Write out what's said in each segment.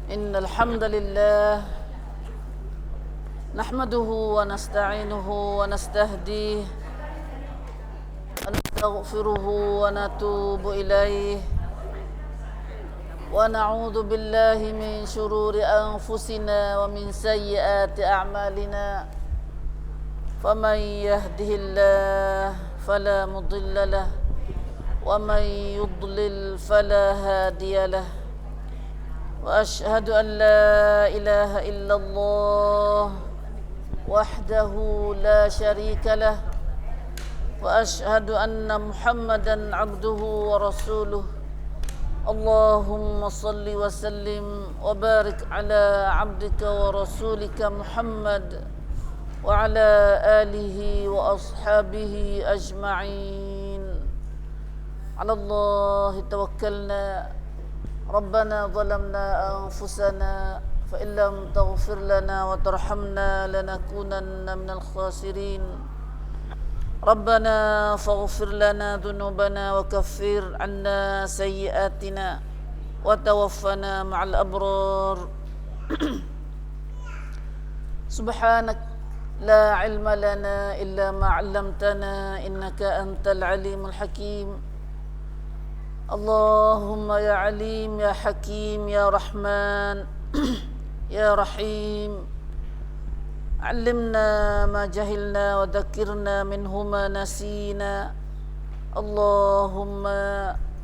إن الحمد لله نحمده ونستعينه ونستهديه ونستغفره ونتوب إليه ونعوذ بالله من شرور أنفسنا ومن سيئات أعمالنا فمن يهده الله فلا مضل له ومن يضلل فلا هادي له وأشهد أن لا إله إلا الله وحده لا شريك له وأشهد أن محمدا عبده ورسوله اللهم صل وسلم وبارك على عبدك ورسولك محمد وعلى آله وأصحابه أجمعين على الله توكلنا ربنا ظلمنا أنفسنا فإن لم تغفر لنا وترحمنا لنكونن من الخاسرين ربنا فاغفر لنا ذنوبنا وكفر عنا سيئاتنا وتوفنا مع الأبرار سبحانك لا علم لنا إلا ما علمتنا إنك أنت العليم الحكيم اللهم يا عليم يا حكيم يا رحمن يا رحيم علمنا ما جهلنا وذكرنا منه ما نسينا اللهم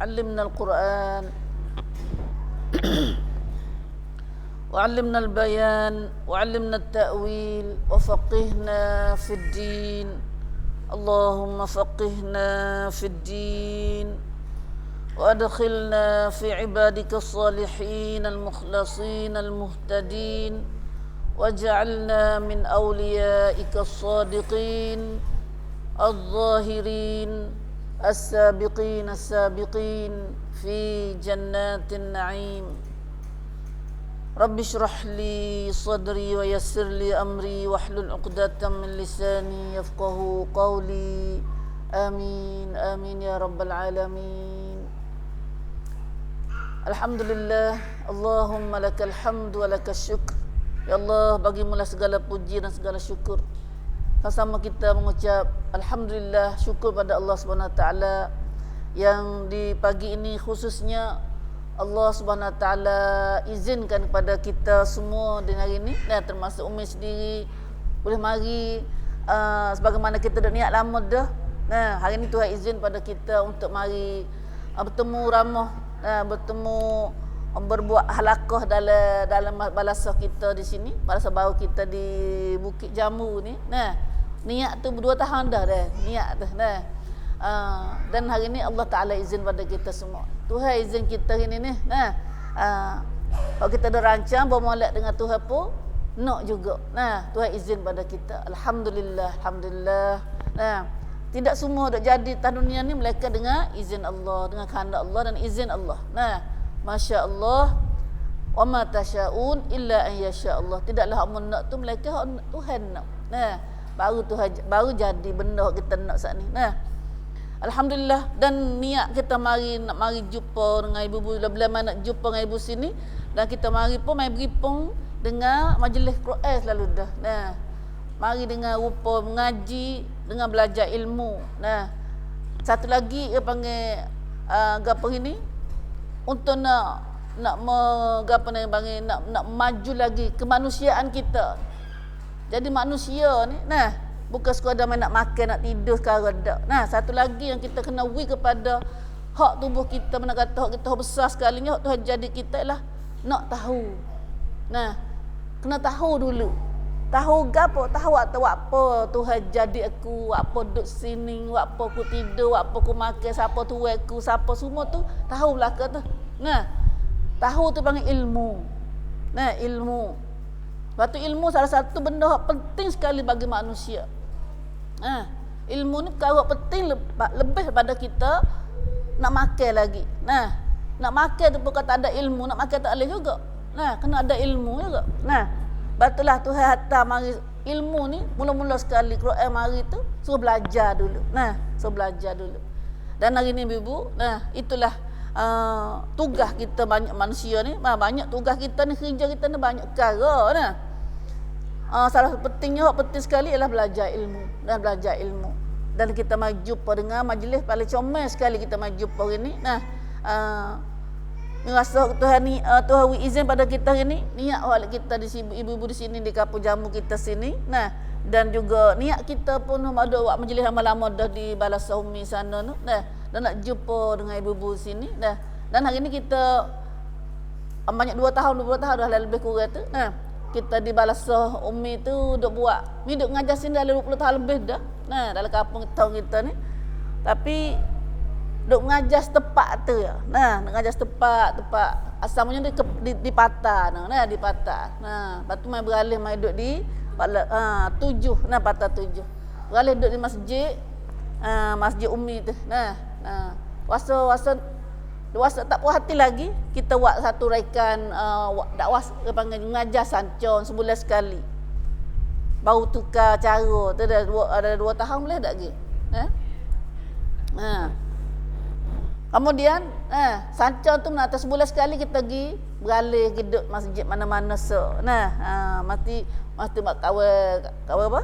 علمنا القرآن وعلمنا البيان وعلمنا التأويل وفقهنا في الدين اللهم فقهنا في الدين وأدخلنا في عبادك الصالحين المخلصين المهتدين واجعلنا من أوليائك الصادقين الظاهرين السابقين السابقين في جنات النعيم رب اشرح لي صدري ويسر لي أمري واحلل عقدة من لساني يفقه قولي آمين آمين يا رب العالمين Alhamdulillah, Allahumma lakal hamd wa lakal syukr. Ya Allah, bagimulah segala puji dan segala syukur. Sama-sama kita mengucap Alhamdulillah, syukur pada Allah Subhanahu Wa Taala yang di pagi ini khususnya Allah Subhanahu Wa Taala izinkan kepada kita semua di hari ini, dan termasuk Umi sendiri boleh mari sebagaimana kita dah niat lama dah. Nah, hari ini Tuhan izin pada kita untuk mari bertemu ramah, bertemu berbuat halaqah dalam balasah kita di sini, balasah baru kita di Bukit Jambu ni. Nah, niat tu 2 tahun dah niat tu. Nah. Dan hari ni Allah Taala izin pada kita semua. Tuhan izin kita hari ni. Nah. Kalau kita dah rancang bermolek dengan Tuhan pun nak juga. Nah, Tuhan izin pada kita. Alhamdulillah, alhamdulillah. Nah, tidak semua dak jadi tanah dunia ni melainkan dengan izin Allah, dengan kehendak Allah dan izin Allah. Nah, masya-Allah, wa ma tasyaun illa an yasha Allah. Tidaklah amun nak tu melainkan Tuhan nak. Nah, baru jadi benda kita nak saat ni. Nah, alhamdulillah, dan niat kita nak mari jumpa dengan ibu-ibu bila mana nak jumpa dengan ibu sini, dan kita mari pun mai beripung dengan majlis Quran selalu dah. Nah, mari dengan rupa mengaji, dengan belajar ilmu. Nah, satu lagi dia panggil gapo ini untuk nak gapo ni panggil nak maju lagi kemanusiaan kita. Jadi manusia ni, nah, bukan sekadar main nak makan, nak tidur sekarang dak. Nah, satu lagi yang kita kena wi kepada hak tubuh kita, mana kata hak kita besar sekali ni, hak Tuhan jadi kita ialah nak tahu. Nah, kena tahu dulu. Tahu gapo? Tahu apa Tuhan jadi aku, apa duduk sini, apa aku tidur, apa aku makan, siapa tuan aku, siapa semua tu tahu belaka tu. Nah, tahu tu panggil ilmu. Nah, ilmu. Lepas tu ilmu salah satu benda yang penting sekali bagi manusia. Nah, ilmu ni perkara penting lebih daripada kita nak makan lagi. Nah, nak makan tu bukan tak ada ilmu, nak makan tak boleh juga. Nah, kena ada ilmu juga. Nah, batulah Tuhan hantar mari ilmu ni mula-mula sekali Quran mari tu suruh belajar dulu. Nah, suruh belajar dulu. Dan hari ni ibu, nah itulah tugas kita banyak manusia ni, banyak tugas kita ni, kerja kita ni banyak perkara nah. Salah satu pentingnya, penting sekali ialah belajar ilmu dan belajar ilmu. Dan kita maju jumpa dengan majlis paling comel sekali kita maju jumpa hari ni. Nah, rasa Tuhan ni Tuhan izin pada kita hari ni, niat awak kita di sini, ibu-ibu di sini di kampung jamu kita sini. Nah, dan juga niat kita pun ada awak majlis lama-lama dah di Balasa Umi sana tu. Nah, dan nak jumpa dengan ibu-ibu sini. Nah, dan hari ni kita banyak 2 tahun dah lebih kurang tu. Nah, kita di Balasa Umi tu duk buat, ni duk ngajar sini dalam 20 tahun lebih dah. Nah, dalam kampung kita ni. Tapi duk ngajar setempat tu ya. Nah, duk ngajar setempat asalnya di Patah nah, di Patah. Nah, lepas tu mai beralih mai duk di 7, nah Patah 7. Beralih duk di Masjid Umi tu. Nah, Wasa tak puas hati lagi, kita buat satu raikan dakwah panggil mengajar sancon sebulan sekali. Baru tukar cara, tu ada 2 tahun boleh tak lagi. Kemudian sancon tu atas sebulan sekali kita pergi beralih hidup masjid mana-mana Nah, mesti buat kawal apa?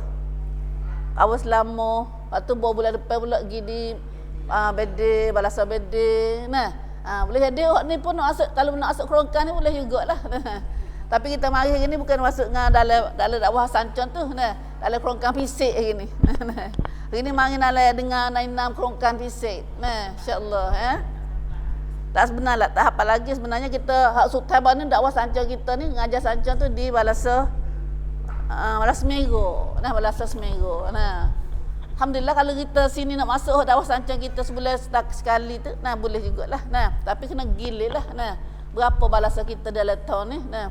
Kawal selama. Lepas tu bulan depan pula pergi di Bede, Balasa Bede. Nah, boleh jadi awak ni pun kalau nak masuk kerongkan ni boleh jugalah. Tapi kita mari hari ni bukan masuk dalam dakwah sancon tu. Nah, dalam kerongkan fisik hari ni. Hari ni mari dengar 6 kerongkan fisik. Nah, insya-Allah Tak sebenarlah, tak apa lagi sebenarnya kita hak Sultan ni dakwah sancon kita ni ngajar sancon tu di Balasa Semero. Nah, Balasa Semero. Nah, alhamdulillah kalau kita sini nak masuk dakwah sancon kita sebulan sekali tu, nah boleh jugalah. Nah, tapi kena gile lah. Nah, berapa balasan kita dalam tahun ni? Nah,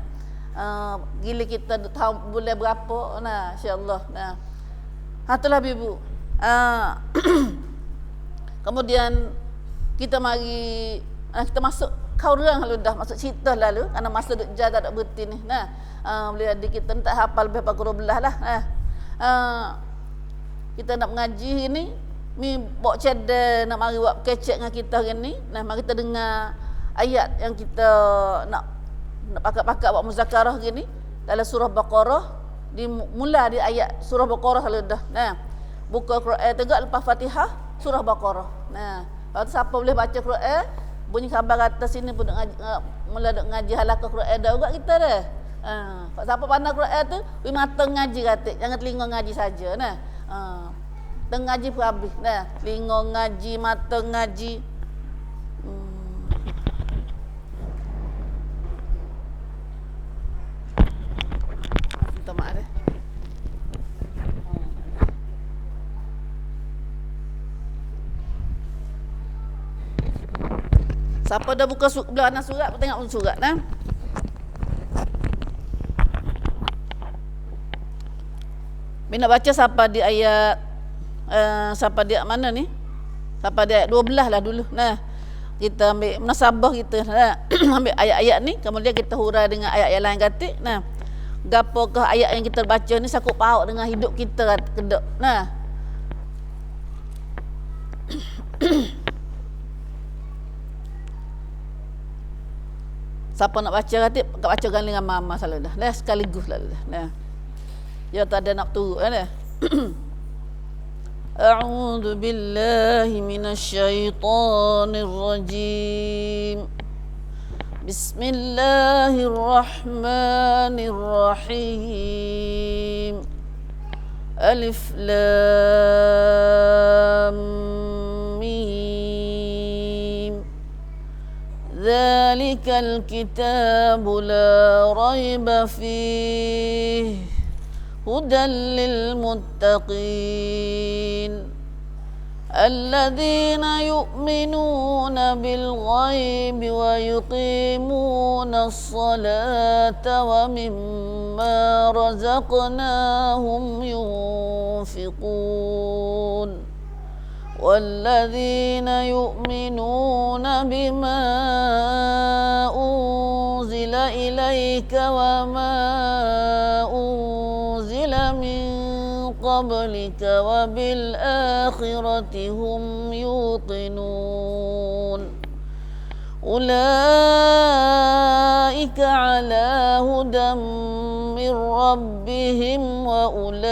gile kita tahun bulan berapa? Nah, insya-Allah. Nah, itulah ibu. Kemudian kita mari kita masuk kau orang lalu dah masuk cerita lalu kerana masa duk jaga tak berhenti ni. Nah, boleh adik kita tak hafal lebih 12 lah. Kita nak mengaji ni, bawa cedek nak mari buat kecek dengan kita hari ni. Nah, mari kita dengar ayat yang kita nak pakat-pakat buat muzakarah hari ni dalam surah Baqarah, mula di ayat surah Baqarah lalu dah. Nah, buka Quran tegak lepas Fatihah surah Baqarah. Nah, lepas tu siapa boleh baca Quran, bunyi khabar atas sini pun mula duk ngaji halaqah Quran dah juga kita dah. Siapa pandai Quran tu, mata ngaji katik, jangan telinga ngaji saja. Nah, tengah ngaji pun habis. Nah, telinga ngaji, mata ngaji. Minta maaf deh. Siapa dah buka belakang surat, tengok surat nah. Nak baca siapa di ayat siapa di mana ni? Siapa di ayat 12 lah dulu. Nah, kita ambil munasabah kita. Nah, ambil ayat-ayat ni, kemudian kita hurai dengan ayat-ayat lain katik. Nah, gapokah ayat yang kita baca ni sakut paut dengan hidup kita kedok. Nah. Siapa nak baca katik, baca dengan mama selalu dah. Nah, sekaligus lah dah. Nah. Ya tak ada nak turun dah. A'udzu billahi minasyaitonir rajim. Bismillahirrahmanirrahim. Alif lam mim. Dzalikal kitabu la raiba fihi هدى للمتقين الذين يؤمنون بالغيب ويقيمون الصلاة ومما رزقناهم ينفقون والذين يؤمنون بما أنزل إليك وما أنزل من قبلك وبالآخرة هم يوقنون أولئك على هدى من ربهم وأولئك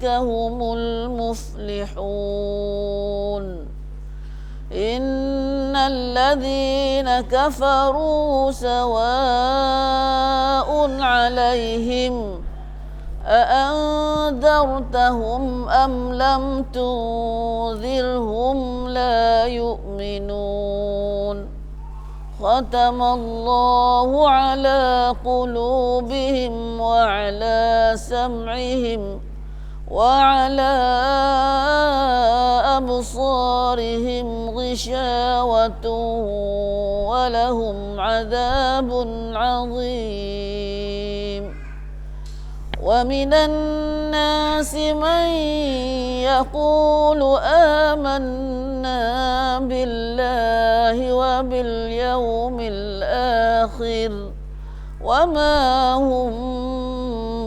هم المفلحون إن الذين كفروا سواء عليهم أأنذرتهم أم لم تنذرهم لا يؤمنون ختم الله على قلوبهم وعلى سمعهم وعلى أبصارهم غشاوة ولهم عذاب عظيم ومن الناس من يقول آمنا بالله وباليوم الآخر وما هم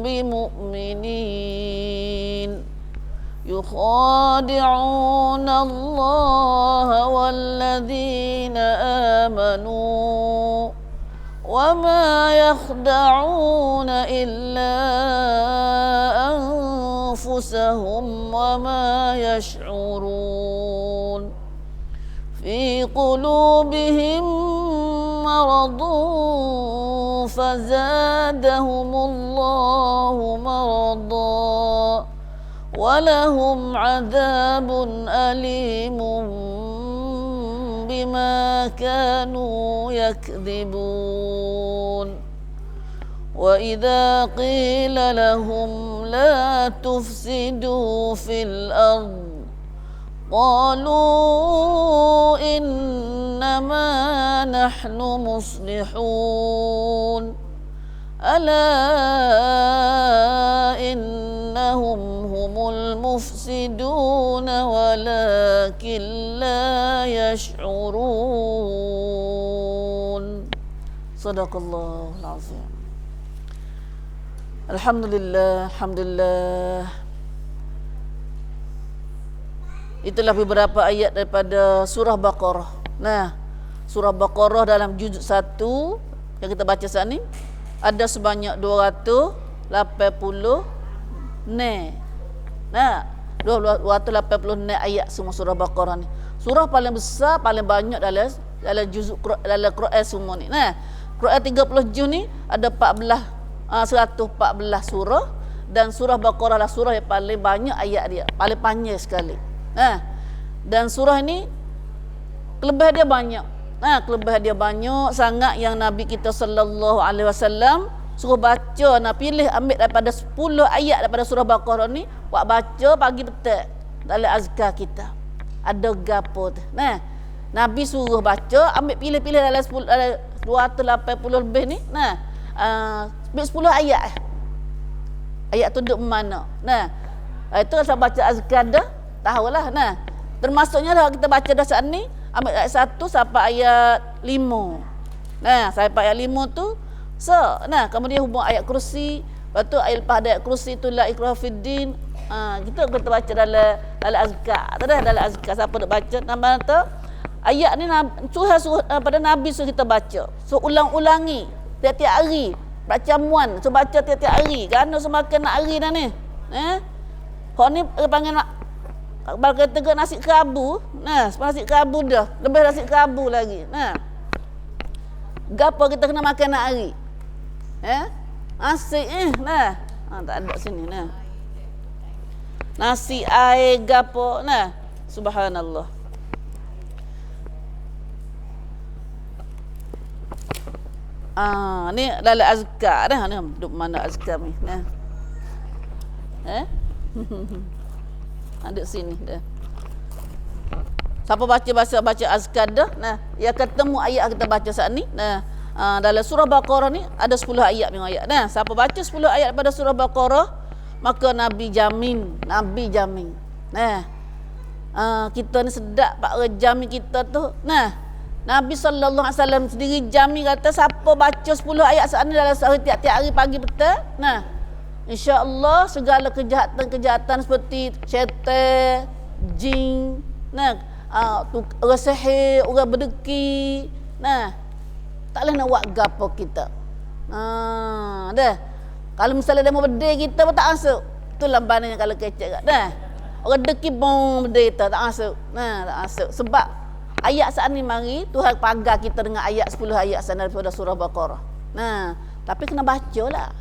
بمؤمنين يخادعون الله والذين آمنوا وما يخدعون إلا أنفسهم وما يشعرون في قلوبهم مرض فزادهم الله مرضا ولهم عذاب أليم بما كانوا يكذبون وإذا قيل لهم لا تفسدوا في الأرض قالوا إنما نحن مصلحون ألا إنهم هم المفسدون ولكن لا يشعرون صدق الله العظيم. Alhamdulillah, alhamdulillah. Itulah beberapa ayat daripada surah Baqarah. Nah, surah Baqarah dalam juzuk 1 yang kita baca saat ni ada sebanyak 280 Nah, 280 ayat semua surah Baqarah ni. Surah paling besar, paling banyak dalam juzuk dalam Quran semua ni. Nah, Quran 30 juz ni ada 114 surah dan surah Baqarah lah surah yang paling banyak ayat dia, paling panjang sekali. Dan surah ini kelebihan dia banyak. Kelebihan dia banyak sangat yang Nabi kita sallallahu alaihi wasallam suruh baca, nak pilih ambil daripada 10 ayat daripada surah Baqarah ni, buat baca pagi petang dalam azkar kita. Ada gapo tu. Nabi suruh baca, ambil pilih-pilih dalam 280 lebih ni. Ambil 10 ayat. Ayat tu duduk mana? Itu kalau baca azkar dah, tahulah. Termasuknya dah kita baca dah saat ni, ambil ayat 1 sampai ayat 5. Sampai ayat 5 tu kemudian hubung ayat kursi. Lepas tu ayat lepas ayat kursi tu la ikraha fiddin. Kita baca dalam azkar. Dalam azkar siapa nak baca nama tu? Ayat ni suruh pada Nabi suruh kita baca. So ulang-ulangi tiap-tiap hari. Perjamuan so baca tiap-tiap hari. Kerana semakin nak hari dah ni. Kau ni panggil nak kata ke nasi kerabu. Nasi kerabu dah. Lebih nasi kerabu lagi. Gapo kita kena makan nak hari? Nasi tak ada sini nasi air gapo subhanallah. Ni dalam azkar dah ni duk mana azkar ni ada sini dah. Siapa baca azkar dah ya ketemu ayat kita baca saat ni. Dalam surah Baqarah ni ada 10 ayat memang ayat. Siapa baca 10 ayat pada surah Baqarah, maka Nabi jamin. Kita ni sedap pak jamin kita tu. Nabi sallallahu alaihi wasallam sendiri jamin kata siapa baca 10 ayat saat ni dalam sehari tiap-tiap hari pagi petang, insya-Allah segala kejahatan-kejahatan seperti syaitan, jin, orang sihir, orang berdeki. Nah, tak boleh nak buat gapo kita. Dah. Kalau misalnya dia mau berdek kita pun tak masuk. Tu lambannya kalau kecek kat. Dah. Orang deki pun berdek kita tak masuk. Nah, tak masuk. Sebab ayat saat ni mari Tuhan pagar kita dengan ayat 10 ayat sana daripada surah Baqarah. Nah, tapi kena baca lah.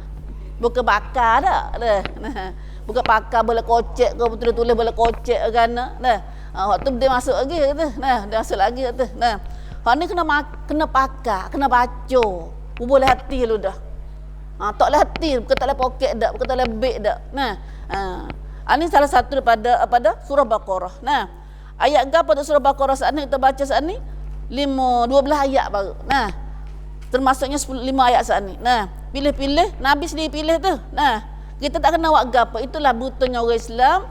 Bukan bakar dah. Nah. Bukan pakar boleh kocek ke betul-betul boleh kocek ke kan. Nah. Waktu dia masuk lagi kata. Nah, dia masuk lagi kata. Nah. Hak ni kena pakar, kena baca. Boleh hati lu dah. Tak boleh hati, bukan tak boleh poket dak, bukan tak boleh beg dak. Nah. Ini salah satu daripada surah Baqarah. Nah. Ayat gapo pada surah Baqarah saat ni kita baca saat ni 12 ayat baru. Nah. Termasuknya 5 ayat saat ni. Nah, pilih-pilih Nabi sendiri pilih tu. Nah, kita tak kena buat gapo. Itulah butuhnya orang Islam.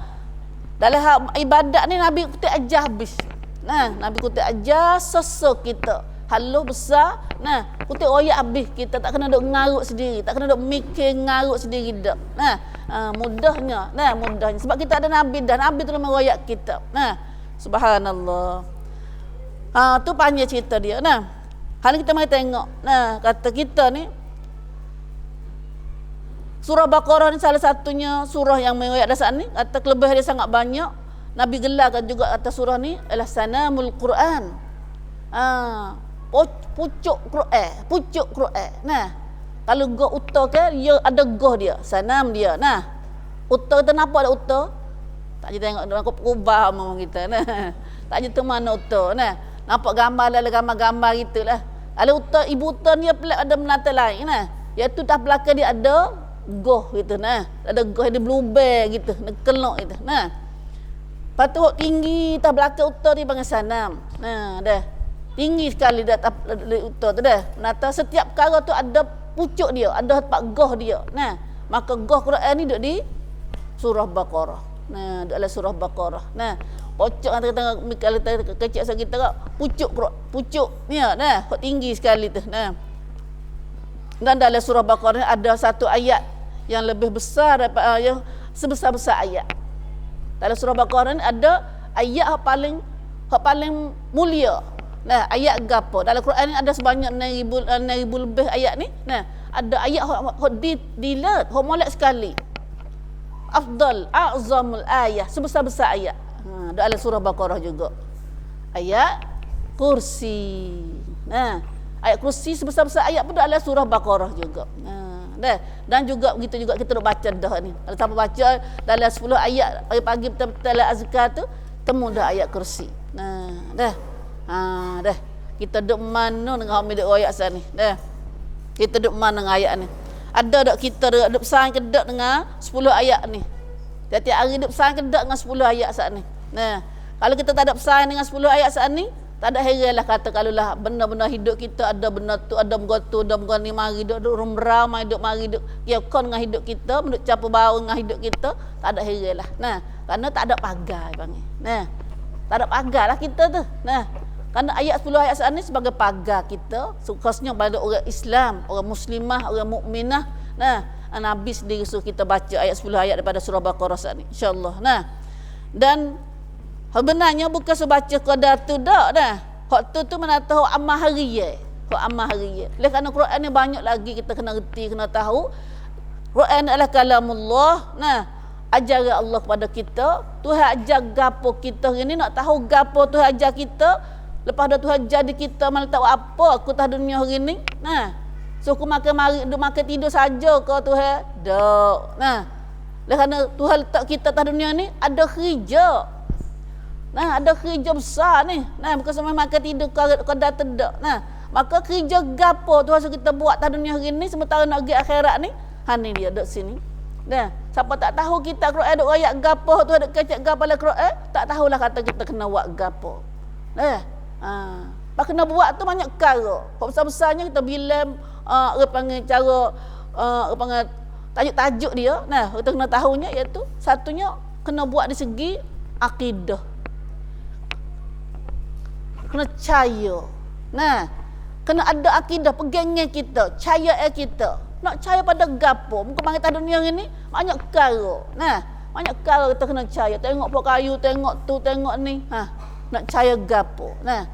Dalam ibadat ni Nabi kutip ajar habis. Nah, Nabi kutip ajar sosok kita. Halu besar. Nah, kutip royak habis. Kita tak kena duk ngarut sendiri, tak kena duk mikir ngarut sendiri dak. Nah, mudahnya. Nah, mudahnya sebab kita ada Nabi dah. Nabi tu meroyak kita. Nah, subhanallah. Tu panjang cerita dia. Nah, hari kita mari tengok. Nah, kata kita ni surah Baqarah ni salah satunya surah yang meroyak dasar ni. Kata kelebihan dia sangat banyak. Nabi gelarkan juga kata surah ni adalah sanamul Quran. Pucuk Quran, pucuk Quran. Nah, kalau goh uta ke dia ada goh dia, sanam dia. Nah, uta tu kenapa ada uta? Tak je tengok dalam kubah memang kita. Nah, tak je tu mana uta. Nah, nampak gambar dalam gambar-gambar gitulah. Kalau uta ibu uta ni pelik ada menata lain nah. Iaitu tak belakang dia ada goh gitu nah. Ada goh ada blueberry gitu, nak kelok gitu. Nah. Patut tinggi tak belakang uta ni panggil sanam. Nah, dah. Tinggi sekali dah uta tu dah. Menata setiap perkara tu ada pucuk dia, ada tempat goh dia. Nah, maka goh Quran ni duduk di surah Baqarah. Nah, dalam surah Baqarah. Nah, pocok kata kalau kecil sekali kita pucuk ni nah, kok tinggi sekali tu. Nah. Dan dalam surah Baqarah ni ada satu ayat yang lebih besar daripada yang sebesar-besar ayat. Dalam surah Baqarah ni ada ayat yang paling mulia. Nah, ayat gapo? Dalam Quran ni ada sebanyak 6,000 lebih ayat ni. Nah, ada ayat hok dilat, hok molek sekali. Afdal, a'zamul ayah, sebesar-besar ayat. Dalam surah Baqarah juga. Ayat kursi. Nah, ayat kursi sebesar-besar ayat pun dalam surah Baqarah juga. Dah. Dan juga begitu juga kita nak baca dah ni. Kalau siapa baca dalam 10 ayat pagi dalam azkar tu temu dah ayat kursi. Nah, dah. Dah. Kita duk mana dengan hak duk ayat sana ni. Dah. Kita duk mana dengan ayat ni. Ada tak kita duk pesan kedak dengan 10 ayat ni. Tiap-tiap hari duk pesan kedak dengan 10 ayat saat ni. Nah, kalau kita tak ada pesan dengan 10 ayat saat ni, tak ada heranlah kata kalau lah benda-benda hidup kita ada benda tu, ada bergotu, ada berani mari duk rumrau, mari duk ya kon dengan hidup kita, duk campur bau dengan hidup kita, tak ada heranlah. Nah, kerana tak ada pagar panggil. Nah, tak ada pagar lah kita tu. Nah, kerana ayat 10 ayat saat ni sebagai pagar kita, khususnya pada orang Islam, orang muslimah, orang mukminah. Nah, Nabi sendiri suruh kita baca ayat 10 ayat daripada surah Baqarah saat ni, insya-Allah. Nah, dan sebenarnya bukan sebaca qadar tu dak dah. Hak tu menata hak amal harian. Hak amal harian. Oleh kerana Quran ni banyak lagi kita kena reti, kena tahu. Quran adalah kalamullah. Nah, ajaran Allah kepada kita. Tuhan ajar gapo kita hari ni, nak tahu gapo Tuhan ajar kita. Lepas dah Tuhan jadi kita malah tahu apa aku atas dunia hari ni. Nah, suku makan tidur saja ke Tuhan? Dak. Nah, oleh kerana Tuhan letak kita atas dunia ni ada kerja. Nah, ada kerja besar ni. Nah, bukan semua makan tidur kadar terdak. Nah, maka kerja gapo Tuhan suruh kita buat atas dunia hari ni sementara nak pergi akhirat ni. Ni dia duduk sini. Nah, siapa tak tahu kita Quran duk ayat gapo, Tuhan duk kecek gapo dalam Quran, tak tahulah kata kita kena buat gapo. Nah, pak kena buat tu banyak perkara. Kok besar-besarnya kita bilang panggil cara panggil tajuk-tajuk dia. Nah, kita kena tahunya iaitu satunya kena buat dari segi akidah. Kena percaya. Nah, kena ada akidah pegangnya kita, percaya kita. Nak percaya pada gapo? Muka panggil atas dunia ni banyak perkara. Nah, banyak perkara kita kena percaya. Tengok pok kayu, tengok tu, tengok ni. nak percaya gapo. Nah,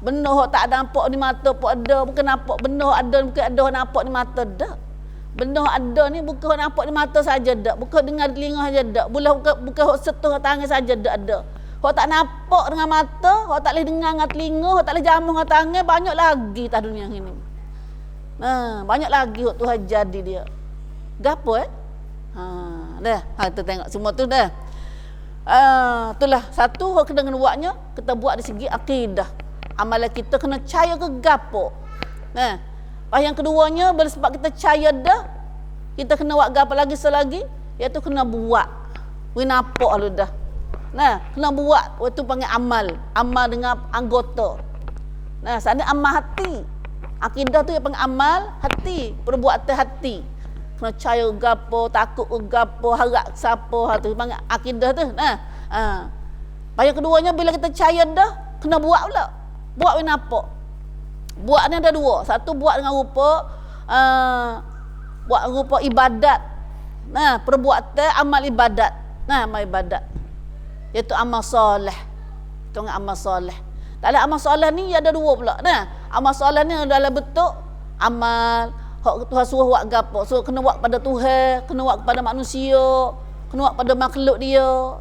benda hok tak nampak di mata pun ada, bukan nampak benda hok ada bukan ada hok nampak di mata dak. Benda hok ada ni bukan hok nampak di mata saja dak, bukan dengar di telinga saja dak, bukan hok sentuh tangan saja dak ada. Hok tak nampak dengan mata, hok tak boleh dengar dengan telinga, hok tak boleh jamu dengan tangan, banyak lagi atas dunia ini. Banyak lagi hok Tuhan jadi dia. Gapo dah. Kita tengok semua tu dah. Itulah satu hok kena buatnya, kita buat di segi akidah. Amalan kita kena percaya ke gapo. Yang keduanya, sebab kita percaya dah, kita kena buat gapo lagi selagi, iaitu kena buat. We nampak lu dah. Kena buat, waktu panggil amal. Amal dengan anggota. Sana amal hati. Akidah tu yang panggil amal hati, perbuatan hati. Kena percaya gapo, takut gapo, harap siapa, tu panggil akidah tu. Yang keduanya, bila kita percaya dah, kena buat pula. Buat we nampak. Buat ni ada dua. Satu buat dengan rupa ibadat. Perbuatan amal ibadat. Amal ibadat. Iaitu amal soleh. Itu amal soleh. Dalam amal soleh ni ada dua pula. Amal soleh ni dalam bentuk amal hak Tuhan suruh buat gapo. So kena buat pada Tuhan, kena buat kepada manusia, kena buat pada makhluk dia.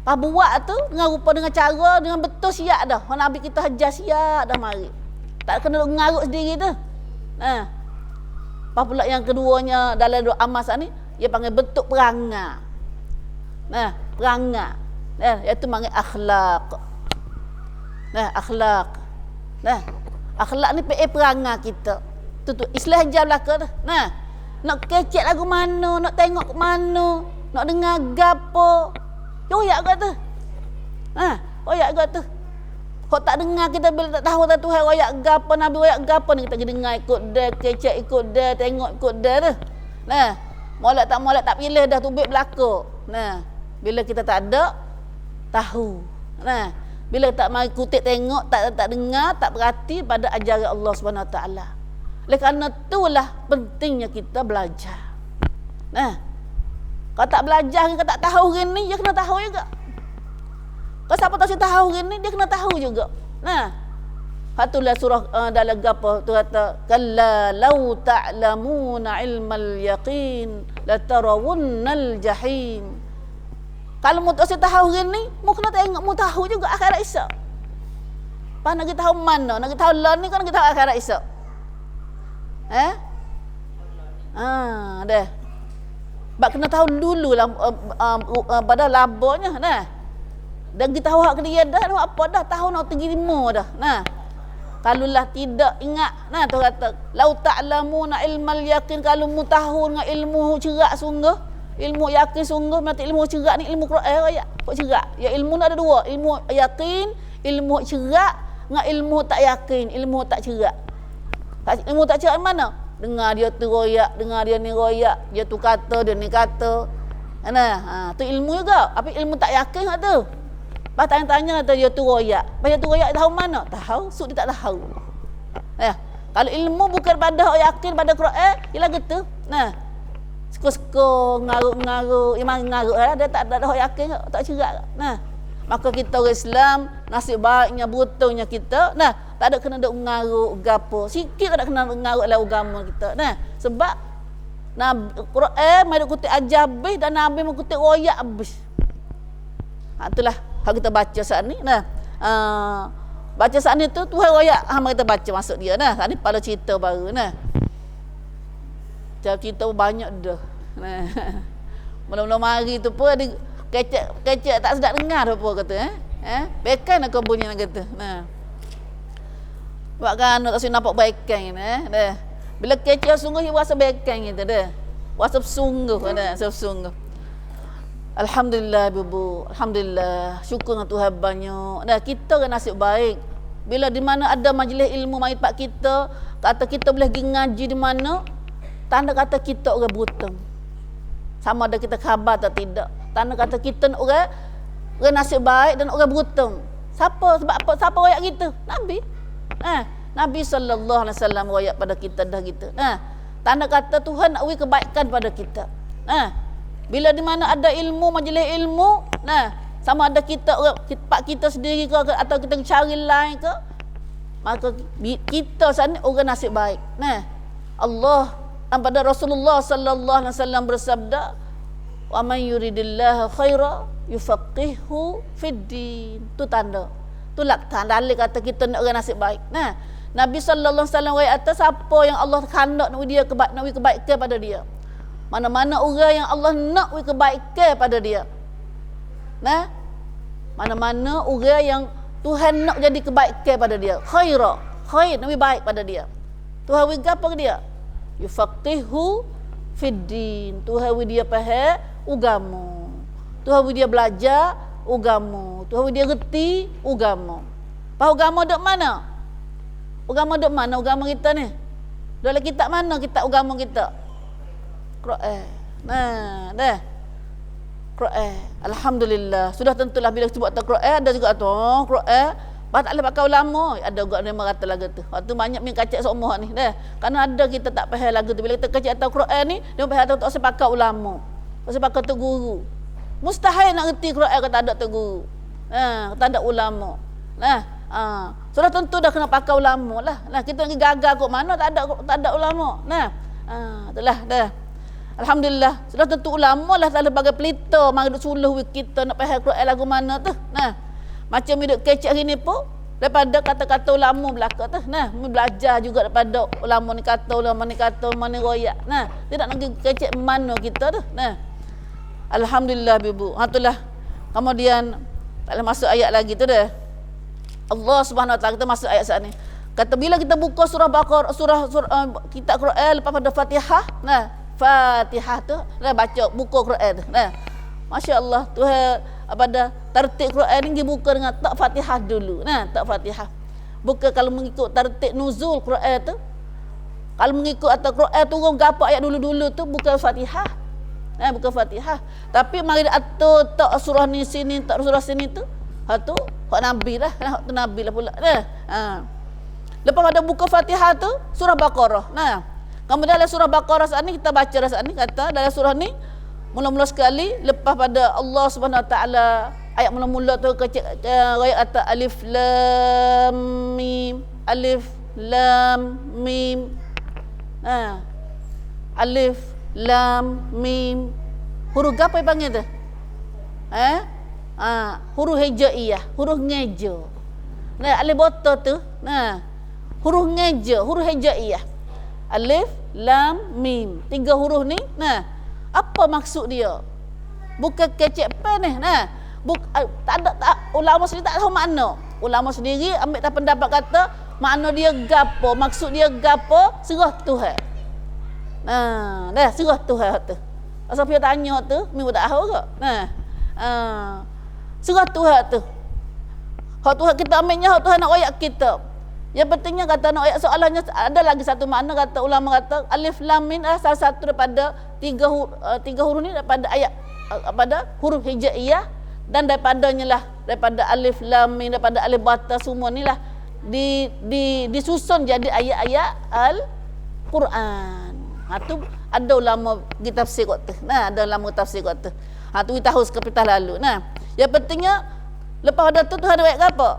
Pas buat tu dengan rupa dengan cara dengan betul siap dah. Nabi kita hajar siap dah mari. Tak kena ngarut sendiri tu. Pas pula yang keduanya dalam dua amal ni, dia panggil bentuk perangai. Perangai. Iaitu panggil akhlak. Akhlak. Akhlak ni perangai kita. Tu Islam ajar belaka tu. Nak kecek lagu mana, nak tengok ke mana, nak dengar gapo. Oyak kat tu. Oyak kat tu. Kau tak dengar kita bila tak tahu tak Tuhan oyak gapo, Nabi oyak gapo ni kita dengar ikut dia, kecek ikut dia, tengok ikut dia tu. Molek tak pilih dah tubik belaka. Bila kita tak ada tahu. Bila tak mari kutip tengok, tak dengar, tak perhati pada ajaran Allah Subhanahu Wa Taala. Oleh kerana itulah pentingnya kita belajar. Kalau tak belajar, kau tak tahu hari ni, dia kena tahu juga. Kalau siapa tak tahu hari ni, dia kena tahu juga. Itulah surah dalam gapo tu kata, kalla law ta'lamuna ilmal yaqin latarawunnal jahim. Kalau mu tak tahu hari ni, mu kena tengok, mu tahu juga akhirat esok. Pas nak kita tahu mana, nak kita tahu lah ni kan kita tahu akhirat esok. Dah. Sebab kena tahu dulu lah pada labanya. Dan kita tahu hak dia dah, apa dah, tahu nak tinggi 5 dah. Kalau lah tidak ingat, tu kata, lau ta'lamuna ilmal yaqin, kalau mu tahu dengan ilmu cerak sungguh, ilmu yakin sungguh, mati ilmu cerak ni ilmu Quran ayat. Kok cerak? Ya ilmu ni ada dua, ilmu yakin, ilmu cerak dengan ilmu tak yakin, ilmu tak cerak. Ilmu tak cerak mana? Dengar dia tu royak, dengar dia ni royak, dia tu kata, dia ni kata. Tu ilmu juga. Tapi ilmu tak yakin hak tu. Pas tanya-tanya kata dia tu royak. Pas dia tu royak tahu mana? Tahu, sud dia tak tahu. Kalau ilmu bukan pada hak yakin pada Quran, ialah gitu. Suka-suka ngaruk-ngaruk, memang ngaruk lah, dia tak ada hak yakin, tak cerak. Maka kita orang Islam, nasib baiknya, beruntungnya kita, tak ada kena duk ngaruk gapo. Sikit tak ada kena ngaruk dalam agama kita. Sebab Quran mai duk kutip ajar habis dan Nabi mai kutip royak habis. Itulah hak kita baca saat ni. Baca saat ni tu Tuhan royak hang kita baca maksud dia. Saat ni pada cerita baru. Kita banyak dah. Mula-mula mari tu pun ada kecek tak sedap dengar apa kata bekan aku bunyi nak kata. Buat kan tak sini nampak bekan dah. Bila kecek sungguh dia rasa bekan gitu dah. Rasa sungguh sungguh. Alhamdulillah ibu. Alhamdulillah. Syukur dengan Tuhan banyak. Kita kan nasib baik. Bila di mana ada majlis ilmu mai pak kita, kata kita boleh pergi ngaji di mana, tanda kata kita orang beruntung. Sama ada kita khabar atau tidak. Tanda kata kita orang nasib baik dan orang beruntung. Siapa? Sebab apa? Siapa royak kita? Nabi. Nabi sallallahu alaihi wasallam royak pada kita dah gitu. Tanda kata Tuhan nak beri kebaikan pada kita. Bila di mana ada ilmu, majlis ilmu, sama ada kita pak kita sendiri ke atau kita cari lain ke, maka kita sana orang nasib baik. Nah, Allah pada Rasulullah sallallahu alaihi wasallam bersabda, "Wa man yuridillahu khaira yufaqihu fid din." Tu tanda. Tu tanda dalil kata kita nak orang nasib baik. Nah, Nabi sallallahu alaihi wasallam kata siapa yang Allah hendak nak dia kebaikan pada dia. Mana-mana orang yang Allah nak kebaikan pada dia. Nah, mana-mana orang yang Tuhan nak jadi kebaikan pada dia. Khair lebih baik pada dia. Tuhan wi gapo ke dia? Yufaqihu fid din. Tuhan wi dia faham agama. Tuhan wi dia belajar agama. Tuhan wi dia reti agama. Faham agama dok mana? Agama dok mana agama kita ni? Dalam kitab mana kitab agama kita? Quran. Nah, dah. Quran. Alhamdulillah. Sudah tentulah bila sebut tentang Quran ada juga tu. Quran bah tak boleh pakai ulama. Ada juga dia kata lagu tu. Waktu banyak min kacak semua ni dah. Karena ada kita tak faham lagu tu. Bila kita kacak tahu Quran ni, dia faham tak usah pakai ulama. Tak usah pakai tu guru. Mustahil nak reti Quran kata ada tu guru. Kata ada ulama. Sudah tentu dah kena pakai ulama lah. Nah, kita lagi gagal kok mana tak ada ulama. Nah, itulah dah. Alhamdulillah, sudah tentu ulama lah tak bagai pelita mari duk suluh kita nak faham Quran lagu mana tu. Nah, macam hidup kecek gini pun daripada kata-kata ulama belaka tu. Nah, kami belajar juga daripada ulama ni kata mana royak. Nah, tidak nak kecek mana kita tu. Nah, alhamdulillah ibu. Itulah. Kemudian tak boleh masuk ayat lagi tu dah. Allah Subhanahu Wa Taala kita masuk ayat saat ni. Kata bila kita buka surah Baqarah, surah kitab Quran lepas pada Fatihah, nah, Fatihah tu dah baca buka Quran tu. Nah, masya-Allah Tuhan pada tertib Quran ni dibuka dengan tak Fatihah dulu. Nah, tak Fatihah. Bukan kalau mengikut tertib nuzul Quran tu. Kalau mengikut atau Quran turun gapo ayat dulu-dulu tu bukan Fatihah. Nah, bukan Fatihah. Tapi mari atur tak surah ni sini, tak surah sini tu. Hak tu hak Nabi lah. Hak tu Nabi lah pula. Nah. Lepas pada buka Fatihah tu surah Baqarah. Nah, kemudian dalam surah Baqarah saat ni kita baca saat ni kata dalam surah ni mula-mula sekali lepas pada Allah Subhanahu Wa Taala ayat mula-mula tu ayat kata alif lam mim alif lam mim huruf apa yang panggil tu? Huruf hijaiyah, huruf ngeja. Nah, alif botol tu, nah, huruf ngeja, huruf hijaiyah. Alif lam mim. 3 huruf ni, nah, apa maksud dia? Bukan kecek pen ni, nah. Ulama sendiri tak tahu makna. Ulama sendiri ambil tak pendapat kata makna dia gapo, maksud dia gapo, serah Tuhan. Nah, dah serah Tuhan tu. Asal dia tanya tu, minggu tak tahu ke? Nah. Serah Tuhan tu. Hak Tuhan kita ambilnya, hak Tuhan nak ayat kita. Yang pentingnya kata nak ayat soalannya ada lagi satu makna kata ulama kata alif lam mim adalah salah satu daripada tiga huruf ni daripada ayat pada huruf hijaiyah dan daripadanya lah daripada alif lam mim daripada alif bata semua ni lah disusun jadi ayat-ayat Al-Quran. Tu ada ulama kita tafsir kat tu. Nah, ada ulama tafsir kat tu. Tu kita tahu sekepitah lalu. Nah, yang pentingnya lepas pada tu Tuhan ada ayat apa?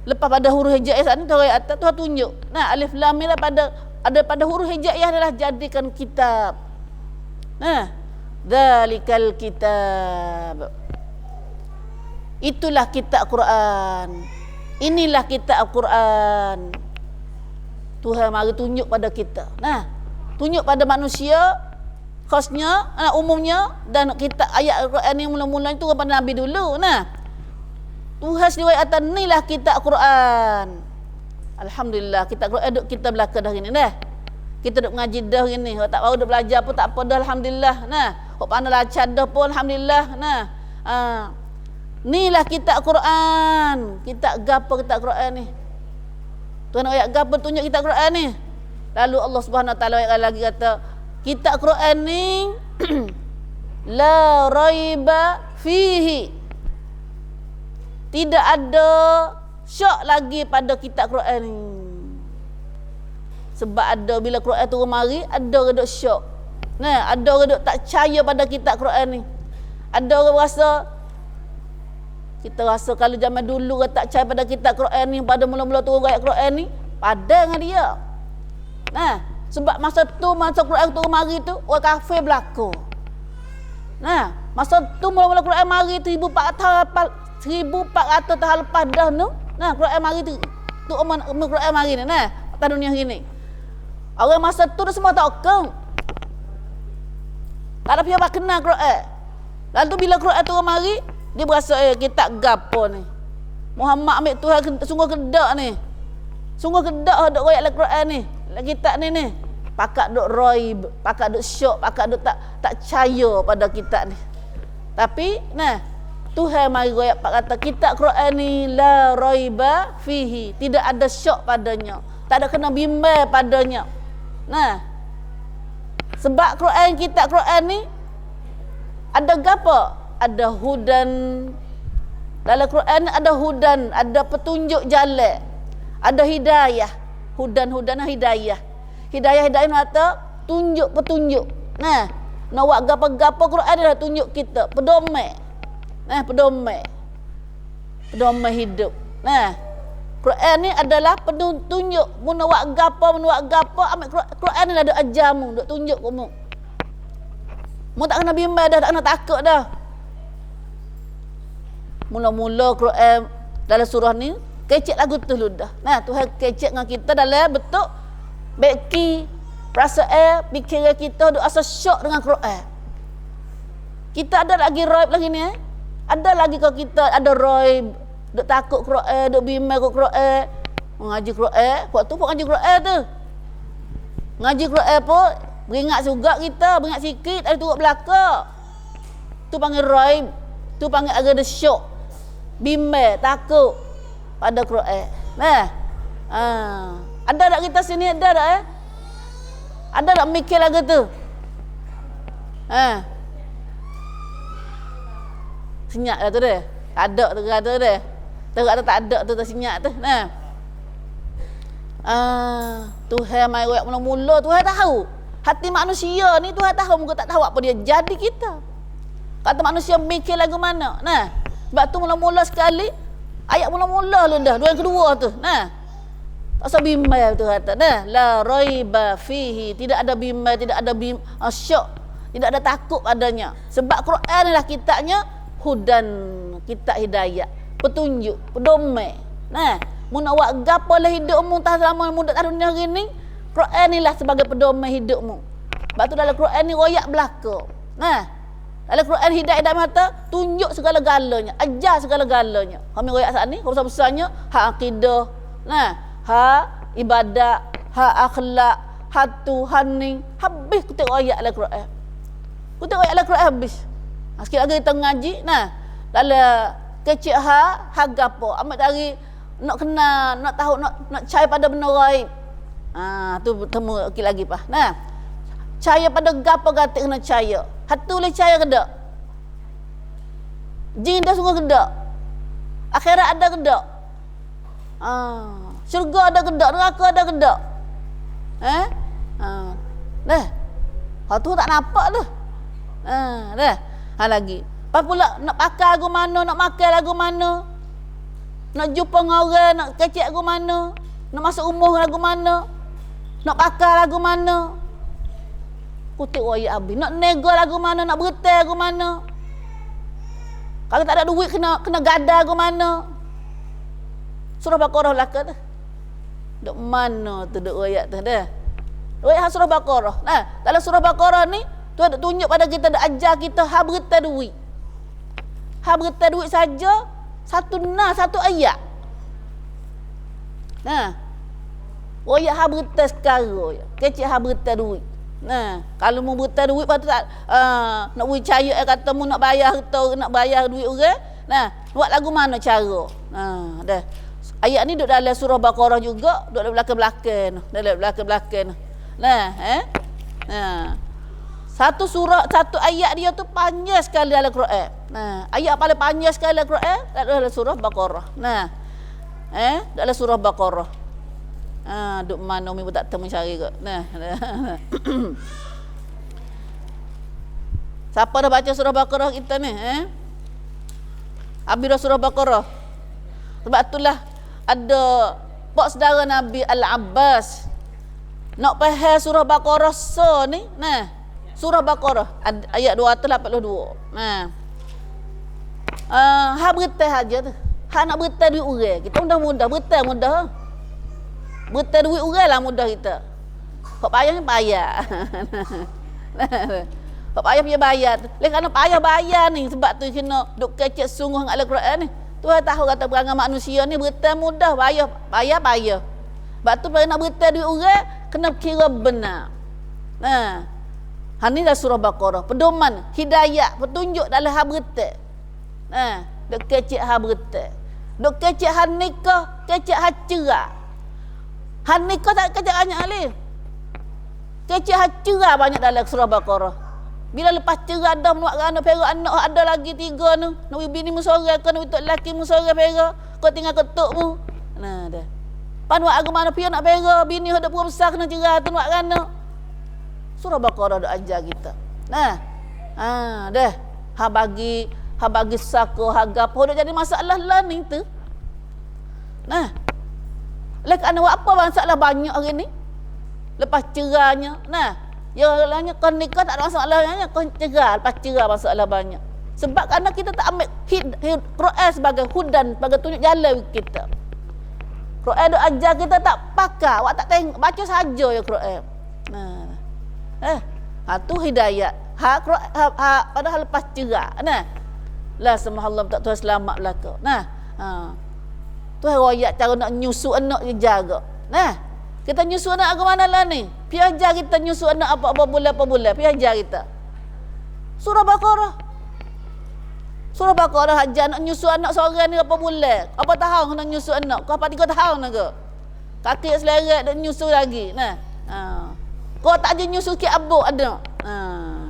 Lepas pada huruf hijaiyah saat ni Tuhan atas Tuhan tunjuk. Nah, alif lam mim pada huruf hijaiyah adalah jadikan kitab. Nah, dzalikal kitab. Itulah kitab Quran. Inilah kitab Quran. Tuhan mari tunjuk pada kita. Nah, tunjuk pada manusia khasnya, umumnya dan kitab ayat Al-Quran ni mula-mula itu kepada Nabi dulu. Nah, Tuhan sendiri kata inilah kitab Quran. Alhamdulillah kitab Quran duk kita belaka dah gini dah. Kita duk mengaji dah gini. Kalau tak baru duk belajar pun tak apa dah alhamdulillah. Nah, kok pandai lancar dah pun alhamdulillah. Nah, inilah kitab Quran. Kitab gapo kitab Quran ni? Tuhan ayat gapo tunjuk kitab Quran ni? Lalu Allah Subhanahu Wa Taala ayat lagi kata kitab Quran ni la raiba fihi. Tidak ada syak lagi pada kitab Quran ni. Sebab ada bila Quran turun mari, ada orang duk syak. Nah, ada orang duk tak percaya pada kitab Quran ni. Ada orang rasa Kita rasa kalau zaman dulu tak percaya pada kitab Quran ni, pada mula-mula turun ayat Quran ni, pada dengan dia. Nah, sebab masa Quran turun mari tu, orang kafir berlaku. Nah, masa tu mula-mula Quran mari tu 1400 tahun lepas dah tu. Nah, Quran mari tu umur Quran mari ni. Nah, atas dunia gini. Orang masa tu dah semua tak kong. Tak ada pihak kenal Quran. Lalu bila Quran turun mari, dia berasa kitab gapo ni. Muhammad ambil Tuhan sungguh kedak ni. Sungguh kedak dok royak Al-Quran ni. Kitab ni. Pakak dok roib, pakak dok syok, pakak dok tak percaya pada kitab ni. Tapi nah, Tuhan mari royak pak kata kitab Quran ni la raiba fihi, tidak ada syok padanya, tak ada kena bimbang padanya. Nah, sebab kitab Quran ni ada gapo? Ada hudan. Dalam Quran ada hudan, ada petunjuk jalan, ada hidayah. Hudan hidayah. Hidayah kata tunjuk petunjuk. Nah, nak buat gapo-gapo Quran dah tunjuk kita pedoman. Nah, pedoman hidup. Nah, Quran ni adalah petunjuk. Mun nak buat gapo, ambil Quran ni ada ajarmu, dok tunjuk kamu. Mu tak kena bimbang dah, tak kena takut dah. Mula-mula Quran dalam surah ni kecek lagu tu dah. Nah, Tuhan kecek dengan kita dalam bentuk beki perasaan fikiran kita duk asa syok dengan Quran. Kita ada lagi raib lagi ni Ada lagi kalau kita ada raib, duk takut Quran, duk bimbang kat Quran. Mengaji Quran, waktu pun ngaji Quran tu. Ngaji Quran pun beringat juga kita, beringat sikit ada turut belaka. Tu panggil raib, tu panggil ada syok. Bimbang, takut pada Quran. Ada tak kita sini, ada tak Ada tak mikir lagu tu? Senyap dah tu dia. Tak ada tu kata dia. Tak ada tu tersenyap tu. Tuhan mai royak mula-mula Tuhan tahu. Hati manusia ni Tuhan tahu, muka tak tahu apa dia jadi kita. Kata manusia mikir lagu mana. Sebab tu mula-mula sekali ayat mula-mula lu dah, dua yang kedua tu. Tak usah bimbang tu kata. La raiba fihi, tidak ada bimbang, tidak ada syok, tidak ada takut padanya. Sebab Quran adalah kitabnya hudan, kitab hidayah, petunjuk, pedoman. Mu nak buat gapo lah hidupmu tak selama mu tak dunia gini, Quran inilah sebagai pedoman hidupmu. Sebab tu dalam Quran ni royak belaka. Dalam Quran hidayah mata tunjuk segala-galanya, ajar segala-galanya. Kami royak saat ni, besar-besarnya hak akidah, hak ibadat, hak akhlak, hak Tuhan ni. Habis kita royak dalam Quran. Kita royak dalam Quran habis. Sikit lagi kita ngaji, dalam kecik hak gapo, amat dari nak kenal, nak tahu, nak cari pada benda raib. Tu temu sikit lagi pah. Caya pada gapo gatik kena caya. Hatu boleh caya ke tak? Jin dah sungguh ke tak? Akhirat ada ke tak? Syurga ada ke tak? Neraka ada ke tak? Tu tak nampak tu. Lagi. Lepas pula nak pakai lagu mana, nak makan lagu mana, nak jumpa dengan orang, nak kecek lagu mana, nak masuk rumah lagu mana, nak pakai lagu mana. Kutip royak habis. Nak nego lagu mana, nak bertai lagu mana. Kalau tak ada duit kena gada lagu mana. Surah Baqarah belaka tu. Duk mana tu duk royak tu dah. Royak surah Baqarah. Dalam surah Baqarah ni tu ada tunjuk pada kita, ada ajar kita hak bertai duit. Hak bertai duit saja satu ayat. Royak hak bertai sekarang. Kecil hak bertai duit. Kalau mu bertai duit patut tak nak percaya kata mu nak bayar duit orang. Buat lagu mana cara? Dah. Ayat ni duduk dalam surah Baqarah juga, duduk dalam belakang. Satu surah, satu ayat dia tu panjang sekali dalam Quran. Ayat paling panjang sekali dalam Quran dalam surah Baqarah. Dalam surah Baqarah. Duk mana umi pun tak tahu mencari ke. Siapa dah baca surah Baqarah kita ni? Habis dah surah Baqarah. Sebab itulah ada pak saudara Nabi Al-Abbas nak faham surah Baqarah ni. Nah, surah Baqarah ayat 282. Nah. Ha berita aja tu. Ha nak berita duit orang. Kita mudah-mudah berita mudah. Berita duit orang lah mudah kita. Hak payah ni payah. Hak payah punya bayar. Lain kerana payah bayar ni sebab tu kena duk kecek sungguh dengan Al-Quran ni. Tuhan tahu kata perangai manusia ni berita mudah, payah. Sebab tu kalau nak berita duit orang kena kira benar. Nah. Ha ni dah surah Baqarah. Pedoman, hidayah, petunjuk dalam hal berita. Nah, duk kecek hal berita. Duk kecek hal nikah, kecek hal cerai. Hal nikah tak kecek banyak kali. Kecek hal cerai banyak dalam surah Baqarah. Bila lepas cerai dah menuak kerana perak anak ada lagi 3 tu. Nak bini mu sorang ke nak tok lelaki mu sorang perak. Kau tinggal ketuk mu. Nah dah. Panuak agama mana pia nak perak, bini hendak pura besar kena cerai tu nuak kerana. Surah Baqarah dak ajar kita. Nah. Dah. Ha bagi sako harga apa dak jadi masalah lah ni tu. Nah. Lek ana apa masalah banyak hari ni? Lepas cerainya. Nah. Ya lainnya kau nikah tak ada masalahnya, kau cerai lepas cerai masalah banyak. Sebab kerana kita tak ambil Quran sebagai hudan, sebagai tunjuk jalan kita. Quran duk ajar kita tak pakai, awak tak tengok, baca saja ya Quran. Tu hidayah. Padahal lepas cerai. Nah. La semahallam tak Tuhan selamatlah kau. Nah. Tuhan royak cara nak nyusu anak dia jaga. Nah. Kita nyusu anak ke mana lah ni? Pi ajar kita nyusu anak apa bulan. Pi ajar kita. Surah Baqarah. Surah Baqarah ajar nak nyusu anak seorang ni apa bulan? Apa tahun nak nyusu anak? Kau apa 3 tahun nak ke? Kaki seleret nak nyusu lagi. Nah. Kau tak je nyusu ki abuk ada.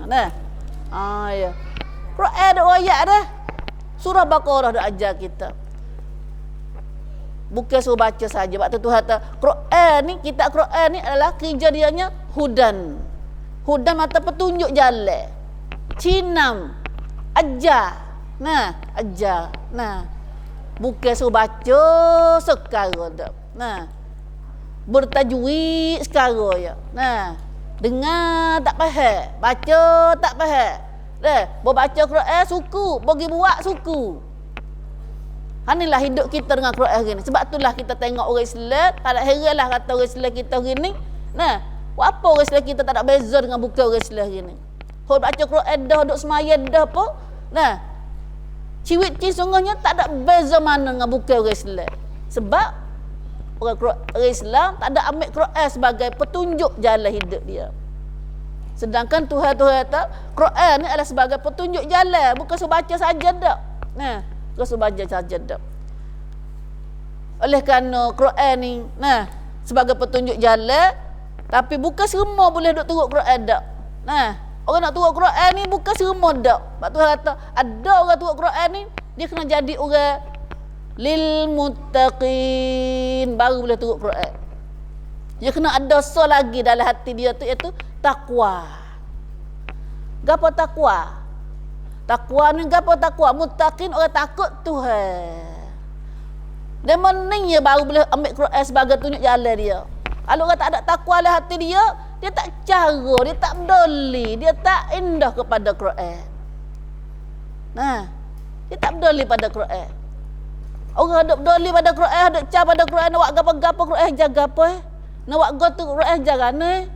Nah. Ya. Quran ada ayat dah. Surah Baqarah dah ajar kita. Bukan suruh baca saja. Sebab tu Tuhan kata Quran ni, kitab Quran ni adalah kerja dianya hudan. Hudan mata petunjuk jalan. Cinam. Ajar. Nah, ajar. Nah. Bukan suruh baca sekarang dah. Nah. Bertajwid sekarang ya. Nah. Dengar tak faham, baca tak faham. Dah, baca Quran suku, bagi buat suku. Inilah hidup kita dengan Quran gini. Sebab itulah kita tengok orang Islam, tak ada heranlah kata orang Islam kita gini. Nah, apa orang Islam kita tak ada beza dengan bukan orang Islam gini. Kalau baca Quran dah, duk semayang dah apa. Nah, ciwit-ciwit sungguhnya tak ada beza mana dengan bukan orang Islam. Sebab orang Islam tak ada ambil Quran sebagai petunjuk jalan hidup dia. Sedangkan Tuhan kata Quran ni adalah sebagai petunjuk jalan, bukan suruh baca saja dak. Nah, bukan suruh baca saja dak. Oleh kerana Quran ni sebagai petunjuk jalan, tapi bukan semua boleh duk turut Quran dak. Nah, orang nak turut Quran ni bukan semua dak. Sebab Tuhan kata ada orang turut Quran ni dia kena jadi orang lil muttaqin, baru boleh turut Quran. Dia kena ada so lagi dalam hati dia tu, iaitu takwa. Gapo takwa? Takwa ni gapo takwa? Muttaqin, orang takut Tuhan. Dia mening ya baru boleh ambil Quran sebagai tunjuk jalan dia. Kalau orang tak ada takwa dalam hati dia, dia tak cara, dia tak peduli, dia tak indah kepada Quran. Nah, dia tak peduli pada Quran. Orang ada peduli pada Quran, ada cara pada Quran, nak buat gapo-gapo Quran jaga apa nak buat gotu Quran jaga ni.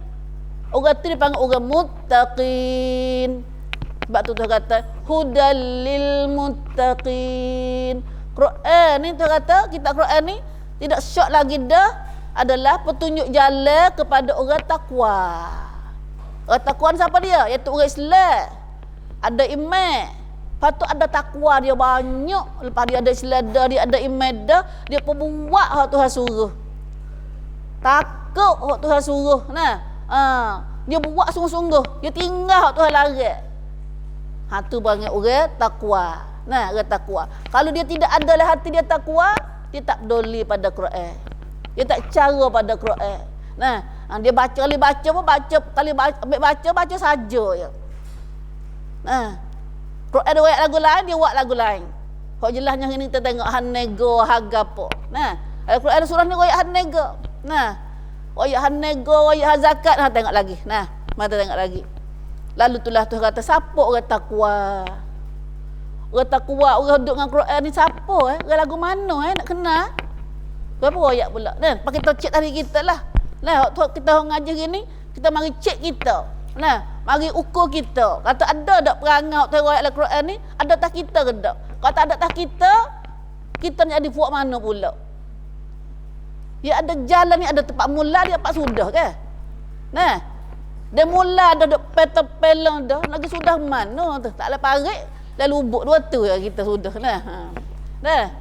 Orang tu dipanggil orang muttaqin. Sebab tu Tuhan kata hudal lil muttaqin. Quran ni Tuhan kata kitab Quran ni tidak syok lagi dah, adalah petunjuk jalan kepada orang takwa. Orang takwa ni siapa dia? Iaitu orang Islam. Ada iman. Lepas tu ada takwa dia banyak. Lepas dia ada Islam dah, dia ada iman dah, dia pun buat hak Tuhan suruh. Takut hak Tuhan suruh. Nah, dia buat sungguh-sungguh. Dia tinggal hak Tuhan larang. Tu panggil orang takwa. Nah, orang takwa. Kalau dia tidak ada dalam hati dia takwa, dia tak peduli pada Quran. Dia tak cara pada Quran. Nah, dia baca kali baca pun baca, kali ambil baca saja ya. Nah, Quran dia buat lagu lain, dia buat lagu lain. Hak jelasnya ini kita tengok hanego hagapo. Nah, Al-Quran surah ni royak hanego. Nah, royak hanego, royak zakat. Nah, tengok lagi. Nah, mata tengok lagi. Lalu itulah Tuhan kata, siapa orang takwa? Orang takwa, orang duduk dengan Quran ni siapa Orang lagu mana nak kenal? Berapa royak pula? Nah, pakai kita cek tadi kita lah. Nah, kita orang ngajar gini, kita mari cek kita. Nah, mari ukur kita. Kata ada tak perangau tu royak Al-Quran ni? Ada tak kita ke tak? Kata ada tak kita nak jadi puak mana pula? Ya ada jalan ni, ada tempat mula, dia tempat sudah ke? Nah, dia mula dah peta pelong dah, lagi sudah mana tu? Tak ada parik, dah lubuk dua tu ya kita sudah. Nah, dah.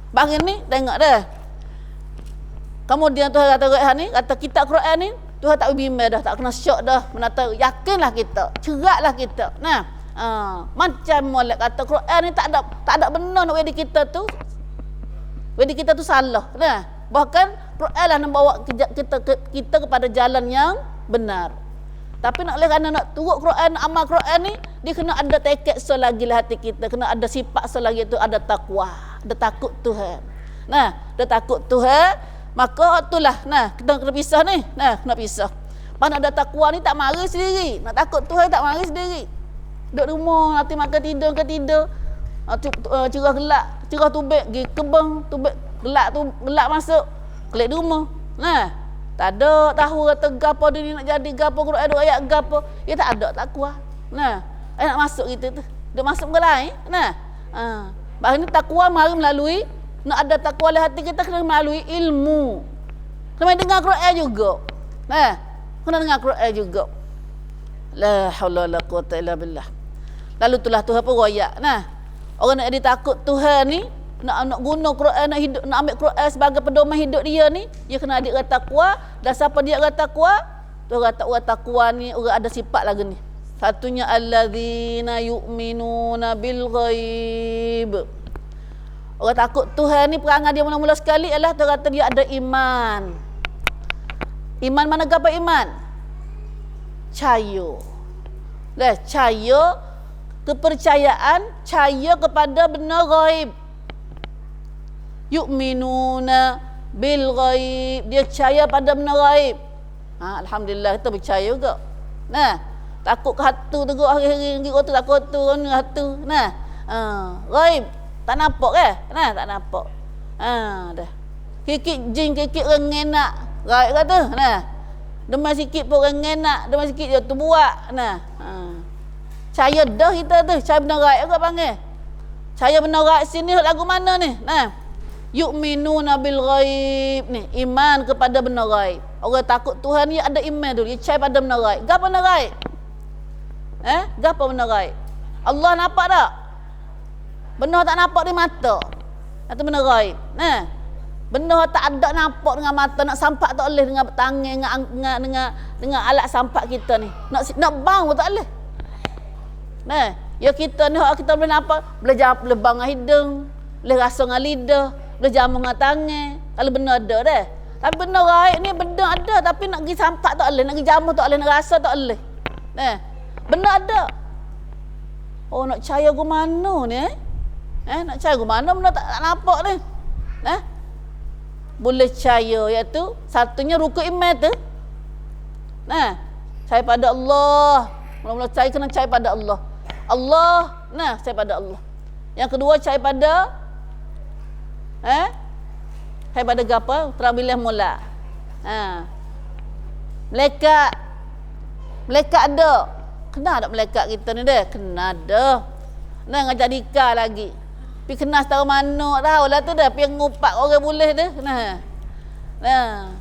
Bagi ni tengok dah. Kemudian Tuhan kata ni, kata kitab Quran ni, Tuhan tak bimbang dah, tak kena syok dah. Menata yakinlah kita, ceraklah kita. Nah, macam molek kata Quran ni tak ada benar nak wedi kita tu. Wedi kita tu salah. Nah, bahkan Quran lah nak bawa kita kepada jalan yang benar. Tapi nak kerana nak turut Quran, amal Quran ni, dia kena ada tekad selagi lah hati kita, kena ada sifat selagi tu ada takwa, ada takut Tuhan. Nah, ada takut Tuhan, maka itulah, nah, kita kena pisah ni. Nah, kena pisah. Mana ada takwa ni tak mari sendiri, nak takut Tuhan tak mari sendiri. Duduk rumah, nanti makan tidur ke tidur. Cerah gelap, cerah tubik, pergi kebang, tubik gelap masuk, kelik rumah. Nah, tak ada tahu kata gapo dia nak jadi gapo Quran ayat gapo. Dia tak ada takwa. Nah, nak masuk kita tu. Dia masuk ke lain. Nah. Bahawa ni takwa mari melalui, nak ada takwa dalam hati kita kena melalui ilmu. Kena dengar Quran juga. Nah, kena dengar Quran juga. La haula wala quwata illa billah. Lalu itulah Tuhan pun royak. Nah, orang nak ditakut Tuhan ni, nak guna Quran, nak hidup, nak ambil Quran sebagai pedoman hidup dia ni, dia kena ada takwa. Dan siapa dia orang takwa? Tuhan kata orang takwa ni orang ada sifat lagi ni. Satunya allazina yu'minuna bil ghaib. Orang takut Tuhan ni perangai dia mula-mula sekali ialah Tuhan kata dia ada iman. Iman mana apa iman? Cahaya. Dah, cahaya kepercayaan, cahaya kepada benar ghaib. Yu'minuna bil ghaib, dia percaya pada benar ghaib. Alhamdulillah kita percaya juga. Nah, takut ke hatu tu hari-hari tu takut tu hatu. Nah, ghaib tak nampak ke? Nah, tak nampak. Dah. Kikik jin, kikik rengin nak ghaib kata. Nah. Demam sikit pun rengin nak, demam sikit dia tu buat. Nah. Cahaya dah kita tu, cahaya benar ghaib apa panggil? Cahaya benar ghaib sini lagu mana ni? Nah. Yu'minuna bil ghaib ni, iman kepada benar ghaib. Orang takut Tuhan ni ada iman dulu, dia percaya pada benar ghaib. Gapo benar ghaib? Gapo benar ghaib? Allah nampak tak? Benar tak nampak di mata? Itu benar ghaib. Nah. Benar tak ada nampak dengan mata, nak sampak tak boleh dengan tangan, dengan alat sampak kita ni. Nak bang pun tak boleh. Nah, ya kita ni kita boleh nampak, boleh bang dengan hidung, boleh rasa dengan lidah, boleh jamu dengan tangan. Kalau benar ada dah. Tapi benar ghaib ni benar ada, tapi nak pergi sampak tak boleh, nak pergi jamu tak boleh, nak rasa tak boleh. Nah, benar ada. Oh, nak percaya ke mana ni? Nak percaya ke mana benda tak nampak ni? Boleh percaya, iaitu satunya rukun iman tu. Nah, percaya pada Allah. Mula-mula percaya kena percaya pada Allah. Allah, nah, percaya pada Allah. Yang kedua percaya pada percaya pada apa? Terabilah mula. Malaikat. Malaikat ada. Kena ada malaikat kita ni dah. Kena ada. Nah, ngajak nikah lagi. Pergi kenal tahu mana tahu lah tu dah. Pergi ngupak orang boleh tu. Nah.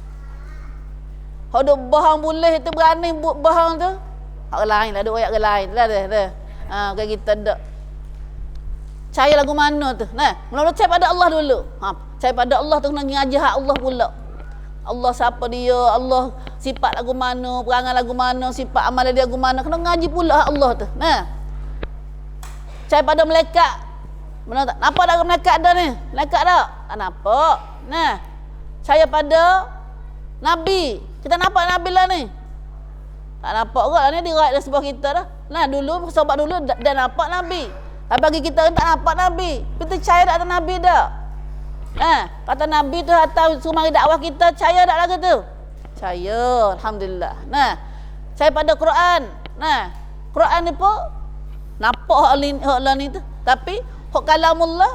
Kalau duk bahang boleh tu berani buat bahang tu. Hak lain lah, duk ayat ke lain lah dah. Kayak kita dak. Percaya lagu mana tu? Nah, mula-mula percaya pada Allah dulu. Percaya pada Allah tu kena ngaji hak Allah pula. Allah siapa dia, Allah sifat lagu mana, perangai lagu mana, sifat amal dia lagu mana, kena ngaji pula hak Allah tu. Nah. Percaya pada malaikat. Benar tak? Nampak tak malaikat ada ni? Malaikat tak? Tak nampak. Nah. Percaya pada Nabi. Kita nampak Nabi lah ni. Tak nampak kot lah ni, dia rakyat dari sebuah kita dah. Nah, dulu, sahabat dulu dah nampak Nabi. Tapi bagi kita tak nampak Nabi, kita percaya tak ada Nabi dah. Kata Nabi tu atau suruh mari dakwah kita, percaya tak lagu tu? Percaya, alhamdulillah. Saya pada Quran. Quran ni pun nampak hak lain tu, tapi hak kalamullah.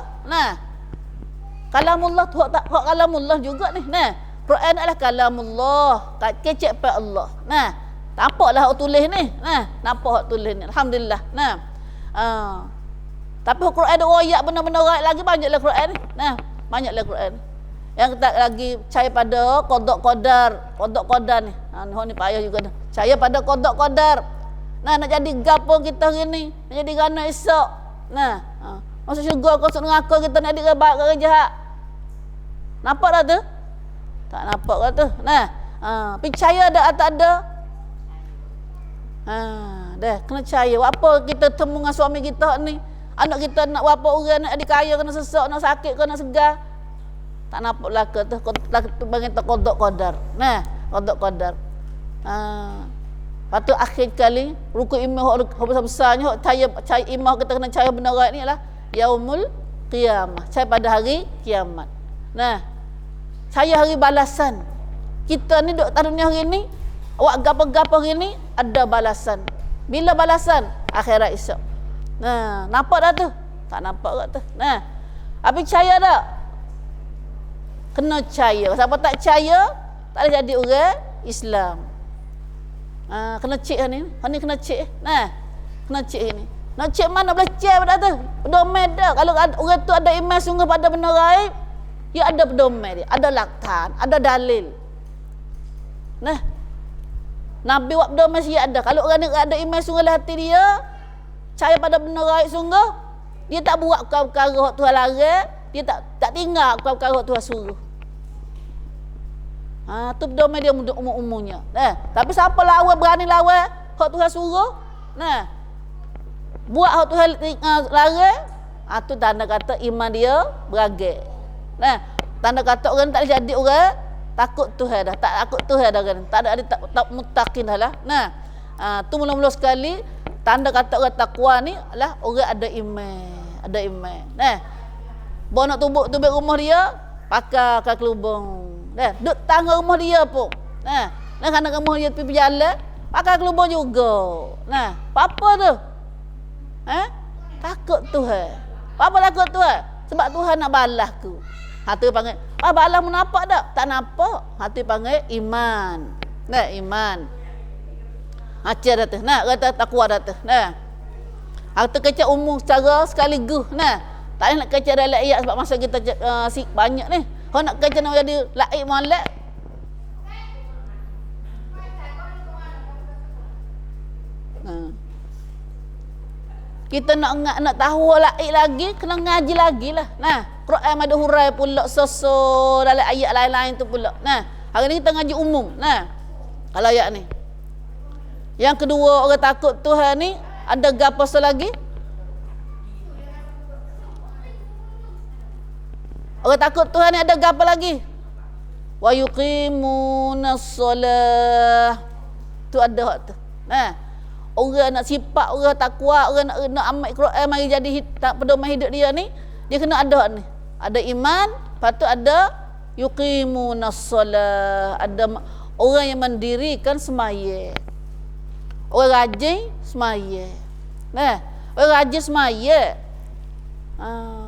Kalamullah tu hak kalamullah juga ni. Quran adalah kalamullah, kecek pada Allah. Nampaklah hak tulis ni. Nampak hak tulis ni. Alhamdulillah. Tapi hak Quran ada royak benar-benar royak lagi banyaklah Quran ni. Banyaklah Quran. Yang kita lagi percaya pada qada ni. Hak ni payah juga dah. Percaya pada qada. Nak jadi gapo kita hari ni, nak jadi gana esok. Masuk syurga kau masuk neraka kita nak jadi baik ke jahat. Nampak dah tu? Tak nampak ke tu? Percaya dah atau tak ada? Dah kena percaya. Apa kita temu dengan suami kita ni? Anak kita nak berapa orang, nak adik kaya kena sesak, nak sakit kena segar. Tak nampak belaka tu. Bagi kita qada qadar. Qada qadar. Lepas tu akhir kali rukun iman hak besar-besarnya, hak cahaya iman kita kena cahaya benar ni ialah yaumul qiyamah. Cahaya pada hari kiamat. Cahaya hari balasan. Kita ni duduk atas dunia hari ni, awak gapo-gapo hari ni ada balasan. Bila balasan? Akhirat esok. Nampak dah tu? Tak nampak kat tu. Tapi percaya tak? Kena percaya. Siapa tak percaya, tak boleh jadi orang Islam. Kena cek ni. Ni kena cek. Kena cek ni. Nak cek mana boleh cek pada tu? Pedoman dah. Kalau orang tu ada iman sungguh pada benda gaib, dia ada pedoman dia, ada laktan, ada dalil. Nabi buat pedoman dia ada. Kalau orang ni ada iman sungguh dalam hati dia, percaya pada benda gaib sungguh, dia tak buat perkara hak Tuhan larang, dia tak tinggal perkara hak Tuhan suruh. Tu pedoman dia umumnya. Tapi siapa lawan, berani lawan hak Tuhan suruh, buat hak Tuhan larang, tu tanda kata iman dia beragam. Tanda kata orang tak boleh jadi orang takut Tuhan dah, tak takut Tuhan dah kan. Tak ada tak muttaqin dah lah. Tu mula-mula sekali tanda kata orang takwa ni adalah orang ada iman. Bawa nak tubuk rumah dia, pakai kelubung. Duduk tangga rumah dia pun. Kerana rumah dia pergi berjalan, pakai kelubung juga. Apa tu? Takut Tuhan. Apa takut Tuhan? Sebab Tuhan nak balas aku. Hati panggil, balas mu nampak tak? Tak nampak. Hati panggil iman. Iman. Acah dah tu. Kata takwa dah tu. Harta kecak umum secara sekaligus. Tak boleh nak kecak dalam ayat sebab masa kita banyak ni. Kalau nak kecak nak jadi laik malak. Kita nak tahu laik lagi, kena ngaji lagi lah. Quran ada hurai pula soso dalam ayat lain-lain tu pula. Hari ni kita ngaji umum. Kalau ayat ni. Yang kedua, orang takut Tuhan ni ada gapo lagi? Orang takut Tuhan ni ada gapo lagi? Wa yuqimunas solah. Tu ada hak tu. Orang nak sifat orang takwa, orang nak amal Quran mari jadi pedoman hidup dia ni, dia kena ada hak ni. Ada iman, lepas tu ada yuqimunas solah, ada orang yang mendirikan sembahyang. Orang rajin sembahyang. Orang rajin sembahyang.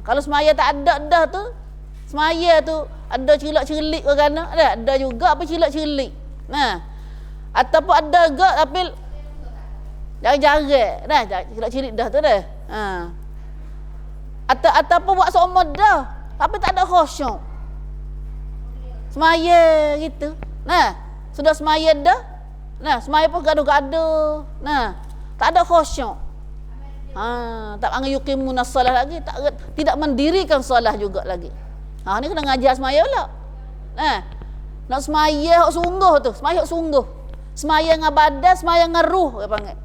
Kalau sembahyang tak ada dah tu, sembahyang tu ada cilak-cilik orang kan? Ada juga apa cilak-cilik. Ataupun ada juga tapi jarang-jarang. Cilak-cilik dah tu dah. Ataupun buat seumur dah tapi tak ada khusyuk. Sembahyang gitu. Sudah sembahyang dah. Sembahyang pun gaduh-gaduh. Tak ada khusyuk. Tak panggil yuqimunas solah lagi, tidak mendirikan solah juga lagi. Ni kena ngajar sembahyang pula. Nak sembahyang hak sungguh tu, sembahyang hak sungguh. Sembahyang dengan badan, sembahyang dengan ruh dia panggil.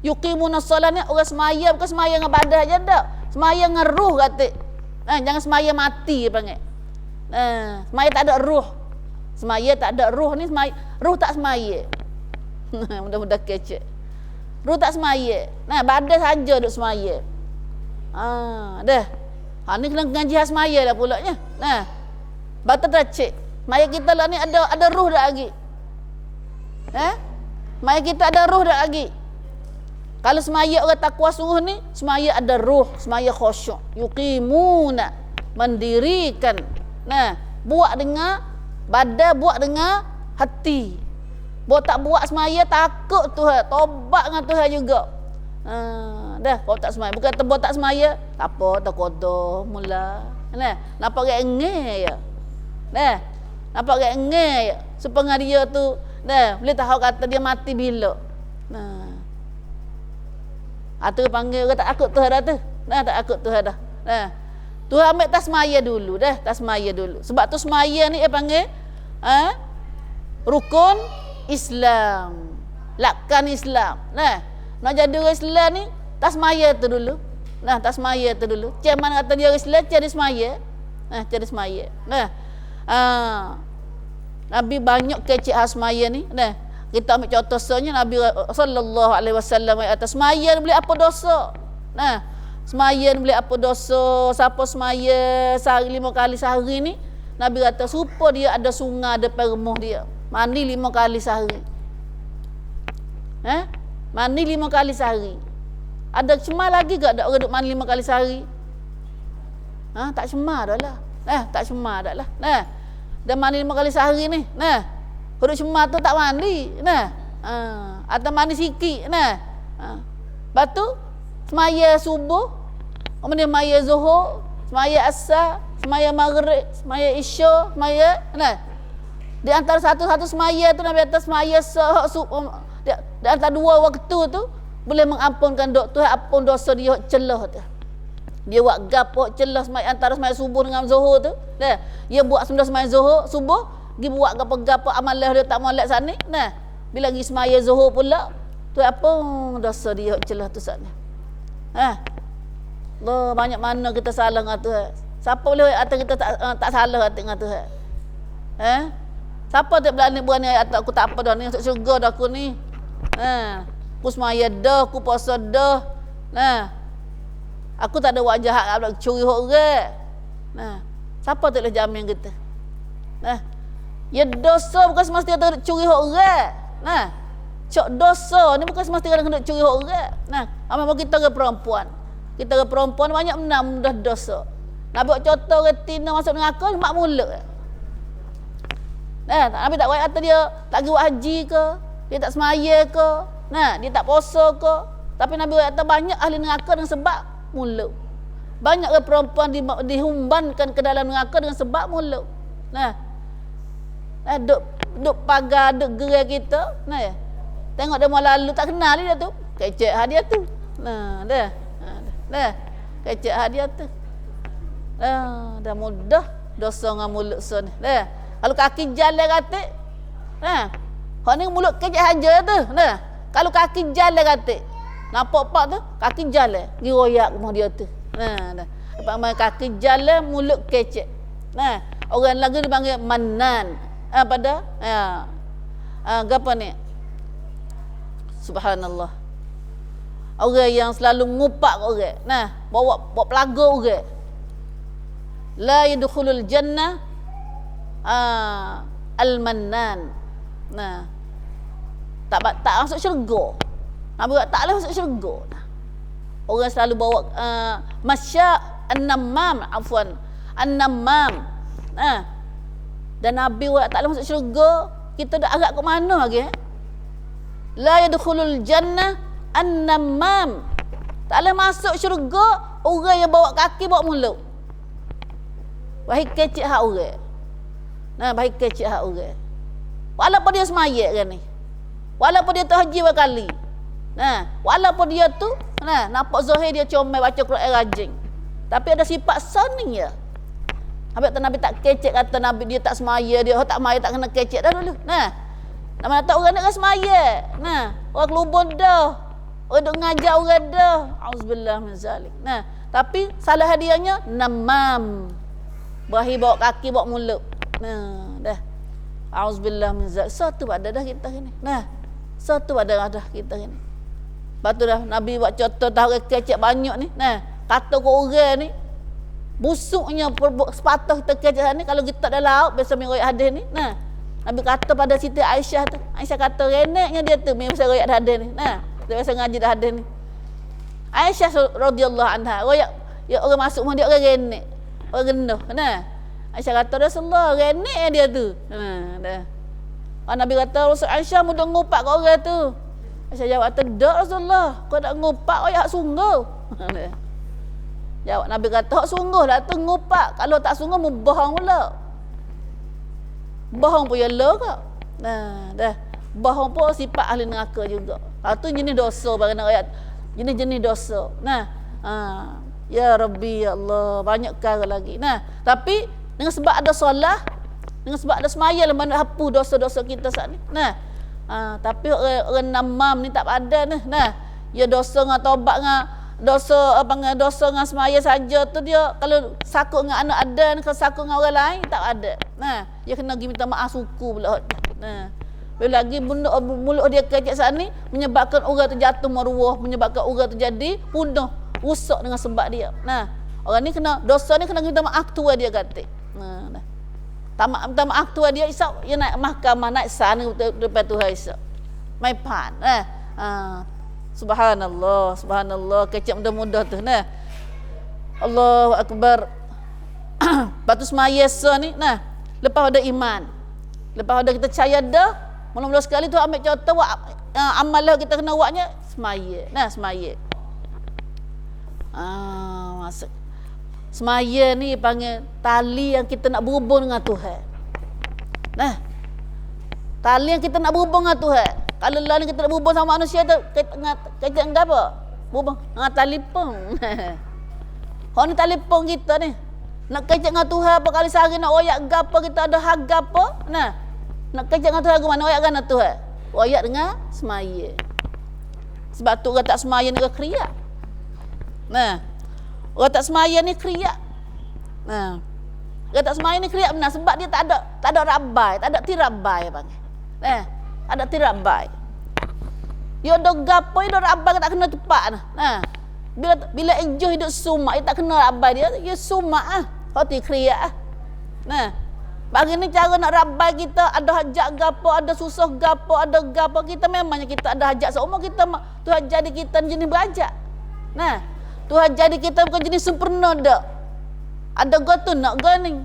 Yuqimunas solah ni orang sembahyang bukan sembahyang dengan badan aja dak. Sembahyang dengan ruh kata. Jangan sembahyang mati dia panggil. Sembahyang tak ada ruh. Sembahyang tak ada ruh ni, ruh tak sembahyang. Mudah-mudah kecek. Ruh tak sembahyang. Badan saja duk sembahyang. Dah. Ni kena ngaji hak semaya dah pulaknya. Nah. Batu dah cek. Semaya kita lah ni ada ruh dah lagi. Semaya kita ada ruh dah lagi. Kalau semaya orang takwa sungguh ni, semaya ada ruh, semaya khusyuk. Yuqimuna, mendirikan. Nah, buat dengan badan, buat dengan hati. Buat tak buat semaya takut Tuhan, tobat dengan Tuhan juga. Dah, kau tak semaya. Bukan buat tak semaya, tak apa, tak kodoh mula. Nah, nampak gak engeh ya. Dah, nampak gak engeh ya. Supaya dia tu, dah, boleh tahu kata dia mati bila. Nah. Atau panggil orang tak takut Tuhan dah tu. Nah, tak takut Tuhan dah. Nah. Tuhan ambil tasmaya dulu dah, tasmaya dulu. Sebab tu semaya ni dia panggil rukun Islam. Lakkan Islam. Nah, nak jadi orang Islam ni tasmaya tu dulu. Nah, tasmaya tu dulu. Macam mana kata dia orang Islam cari semaya? Nah, cari semaya. Nah. Nabi banyak kecik semaya ni. Nah, kita ambil contoh soalnya Nabi sallallahu alaihi wasallam atas semaya boleh apa dosa. Nah, semaya boleh apa dosa. Siapa semaya sehari 5 kali sehari ni, Nabi kata supaya dia ada sungai depan rumah dia. Mandi 5 kali sehari. Mandi 5 kali sehari. Ada cemar lagi ke ada orang duk mandi 5 kali sehari? Tak cemar dah lah. Tak cemar dah lah. Nah, dah mandi 5 kali sehari ni. Nah, huruf cemar tu tak mandi. Nah, atau mandi sikit. Nah, batu semaya subuh, kemudian semaya zuhur, semaya asar, semaya maghrib, semaya isya, semaya. Nah, di antara satu-satu semaya tu Nabi kata semaya di antara 2 waktu tu boleh mengampunkan Tuhan ampun dosa dia celah tu. Dia buat gapo celah semaya antara semaya subuh dengan zuhur tu. Nah, dia buat semaya zuhur subuh, pergi buat gapo-gapo amalan dia tak molek sana. Nah, bila pergi semaya zuhur pula, tu apa dosa dia celah tu sana. Allah, banyak mana kita salah dengan Tuhan. Siapa boleh kata kita tak salah dengan Tuhan? Siapa tak berani kata aku tak apa dah ni, masuk syurga dah aku ni. Aku semaya dah, aku puasa dah. Nah, aku tak ada wajah hak nak curi orang. Nah, siapa tak boleh jamin kita? Nah, ya dosa bukan semestinya kita curi orang. Nah, cok dosa ni bukan semestinya kita kena curi orang. Nah, apa kita ke perempuan? Kita ke perempuan banyak mudah dosa. Nak buat contoh retina masuk neraka mak mulut. Nah, Nabi tak kata dia tak pergi buat haji ke, dia tak semaya ke, nah, dia tak puasa ke. Tapi Nabi kata banyak ahli neraka dengan sebab mulut. Banyak perempuan dihumbankan ke dalam neraka dengan sebab mulut. Nah, duk pagar, duk gerai kita. Nah, tengok dia mau lalu tak kenal dia tu. Kecek hadiah tu. Nah, dah. Dah. Kecek hadiah tu. Dah mudah dosa dengan mulut son. Dah. Kalau kaki jalan katik. Nah. Hak ni mulut kecek aja tu. Nah. Kalau kaki jalan katik. Nampak pak tu kaki jalan, pergi royak rumah dia tu. Dah. Apa main kaki jalan mulut kecek. Nah, orang lagi dipanggil manan. Pada apa ni? Subhanallah. Orang yang selalu ngupak orang. Nah, bawa pelaga orang. La yadkhulul jannah al-mannan. Nah. Tak masuk syurga. Nabi kata tak boleh masuk syurga. Orang selalu bawa masya an-namam, afwan. An-namam. Dan Nabi kata tak boleh masuk syurga. Kita dah agak ke mana lagi? La yadkhulul jannah an-namam. Tak boleh masuk syurga orang yang bawa kaki bawa mulut. Baik kecik hak orang. Nah, baik kecik hak orang. Walaupun dia semayat kan ni. Walaupun dia tu haji berkali. Nah, walaupun dia tu nampak zahir dia comel baca Quran rajin. Tapi ada sifat saning ya. Habis Nabi tak kecek kata Nabi dia tak semaya, dia tak semaya tak kena kecek dah dulu. Nah. Nama tak orang nak semaya. Nah, orang kelubun dah. Orang duk ngajar orang dah. Auzubillah min zalik. Nah, tapi salah hadiahnya namam. Berahi bawa kaki bawa mulut. Nah, dah. Auzubillah min zalik. Satu pada dah kita ni. Nah, satu pada dah kita ni. Lepas tu dah Nabi buat contoh tahu kecek banyak ni. Nah, kata ke orang ni busuknya sepatah kita kerja ni kalau kita dah laut biasa mi royak hadis ni. Nah, Nabi kata pada Siti Aisyah tu. Aisyah kata reneknya dia tu mi biasa royak hadis ni. Nah, dia biasa ngaji dah hadis ni. Aisyah radhiyallahu anha royak ya orang masuk rumah dia orang renek. Orang genduh. Nah. Aisyah kata Rasulullah renek dia tu. Dah. Nabi kata Aisyah mudah ngupak kat orang tu. Aisyah jawab tidak Rasulullah. Kau nak ngupak royak sungguh. Jawab Nabi kata hak sungguh lah tu ngupak. Kalau tak sungguh mu bohong pula. Bohong pun ya lo kau. Nah, dah. Bohong pun sifat ahli neraka juga. Tu jenis dosa barang ayat. Jenis-jenis dosa. Nah, ya Rabbi ya Allah, banyak perkara lagi. Nah, tapi dengan sebab ada solat, dengan sebab ada semaya lah mana hapus dosa-dosa kita saat ni. Nah, tapi orang namam ni tak ada nah. Nah, ya dosa dengan taubat dengan dosa dengan semaya saja tu dia kalau sakut dengan anak ada, kalau sakut dengan orang lain tak ada. Nah, dia kena pergi minta maaf suku pula. Nah, lagi mulut dia kecek saat ni menyebabkan orang tu jatuh maruah, menyebabkan orang tu jadi punah, rusak dengan sebab dia. Nah, orang ni kena dosa ni kena minta maaf tua dia kata. Nah, minta maaf tua dia isap dia naik mahkamah naik sana depan Tuhan isap. Mai pan. Subhanallah, subhanallah, kecek mudah-mudah tu. Nah, Allahu akbar. Batu semaya ni nah, lepas ada iman. Lepas ada kita percaya dah, mula-mula sekali tu ambil contoh amalan kita kena buatnya semaya. Nah, semaya. Masuk. Semaya ni panggil tali yang kita nak berhubung dengan Tuhan. Nah, tali yang kita nak berhubung dengan Tuhan. Kalau lain kita nak berhubung sama manusia tu kait dengan apa? Berhubung dengan telefon. Hak ni telefon kita ni. Nak kait dengan Tuhan apa kali sehari nak royak gapo kita ada hak gapo? Nah, nak kait dengan Tuhan ke mana royak dengan Tuhan? Royak dengan semaya. Sebab tu orang tak semaya ni kriak. Nah, orang tak semaya ni kriak. Nah, orang tak semaya ni kriak benar sebab dia tak ada rabai, tak ada tirabai panggil. Nah, ada tirabai. Dia ada gapo, dia ada rabai tak kena tepat nah. Nah, bila enjoy hidup sumak, dia tak kena rabai dia sumak Kau ti kriak Nah, bagi ni cara nak rabai kita ada hajat gapo, ada susah gapo, ada gapo kita memangnya kita ada hajat seumur kita Tuhan jadi kita jenis berhajat. Nah, Tuhan jadi kita bukan jenis sempurna dak. Ada gotu nak gani.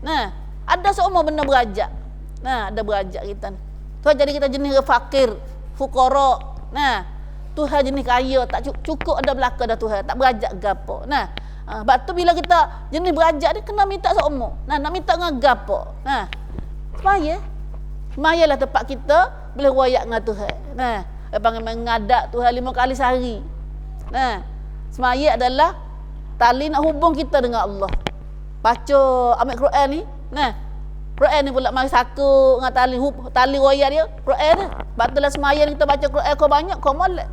Nah, ada seumur benda berhajat. Nah, ada berhajat kita ni. Tuhan jadi kita jenis fakir, fukara. Nah, Tuhan jenis kaya, tak cukup ada belaka dah Tuhan, tak berhajat gapo. Nah, sebab tu bila kita jenis berhajat ni kena minta seumur. Nah, nak minta dengan gapo. Nah, semayalah tempat kita boleh royak dengan Tuhan. Nah, panggil mengadak Tuhan 5 kali sehari. Nah, semaya adalah tali nak hubung kita dengan Allah. Baca ambil Quran ni. Nah, Quran ni pula mari saku dengan tali royak dia. Quran ni. Batulah semaya ni kita baca Quran kau banyak kau molek.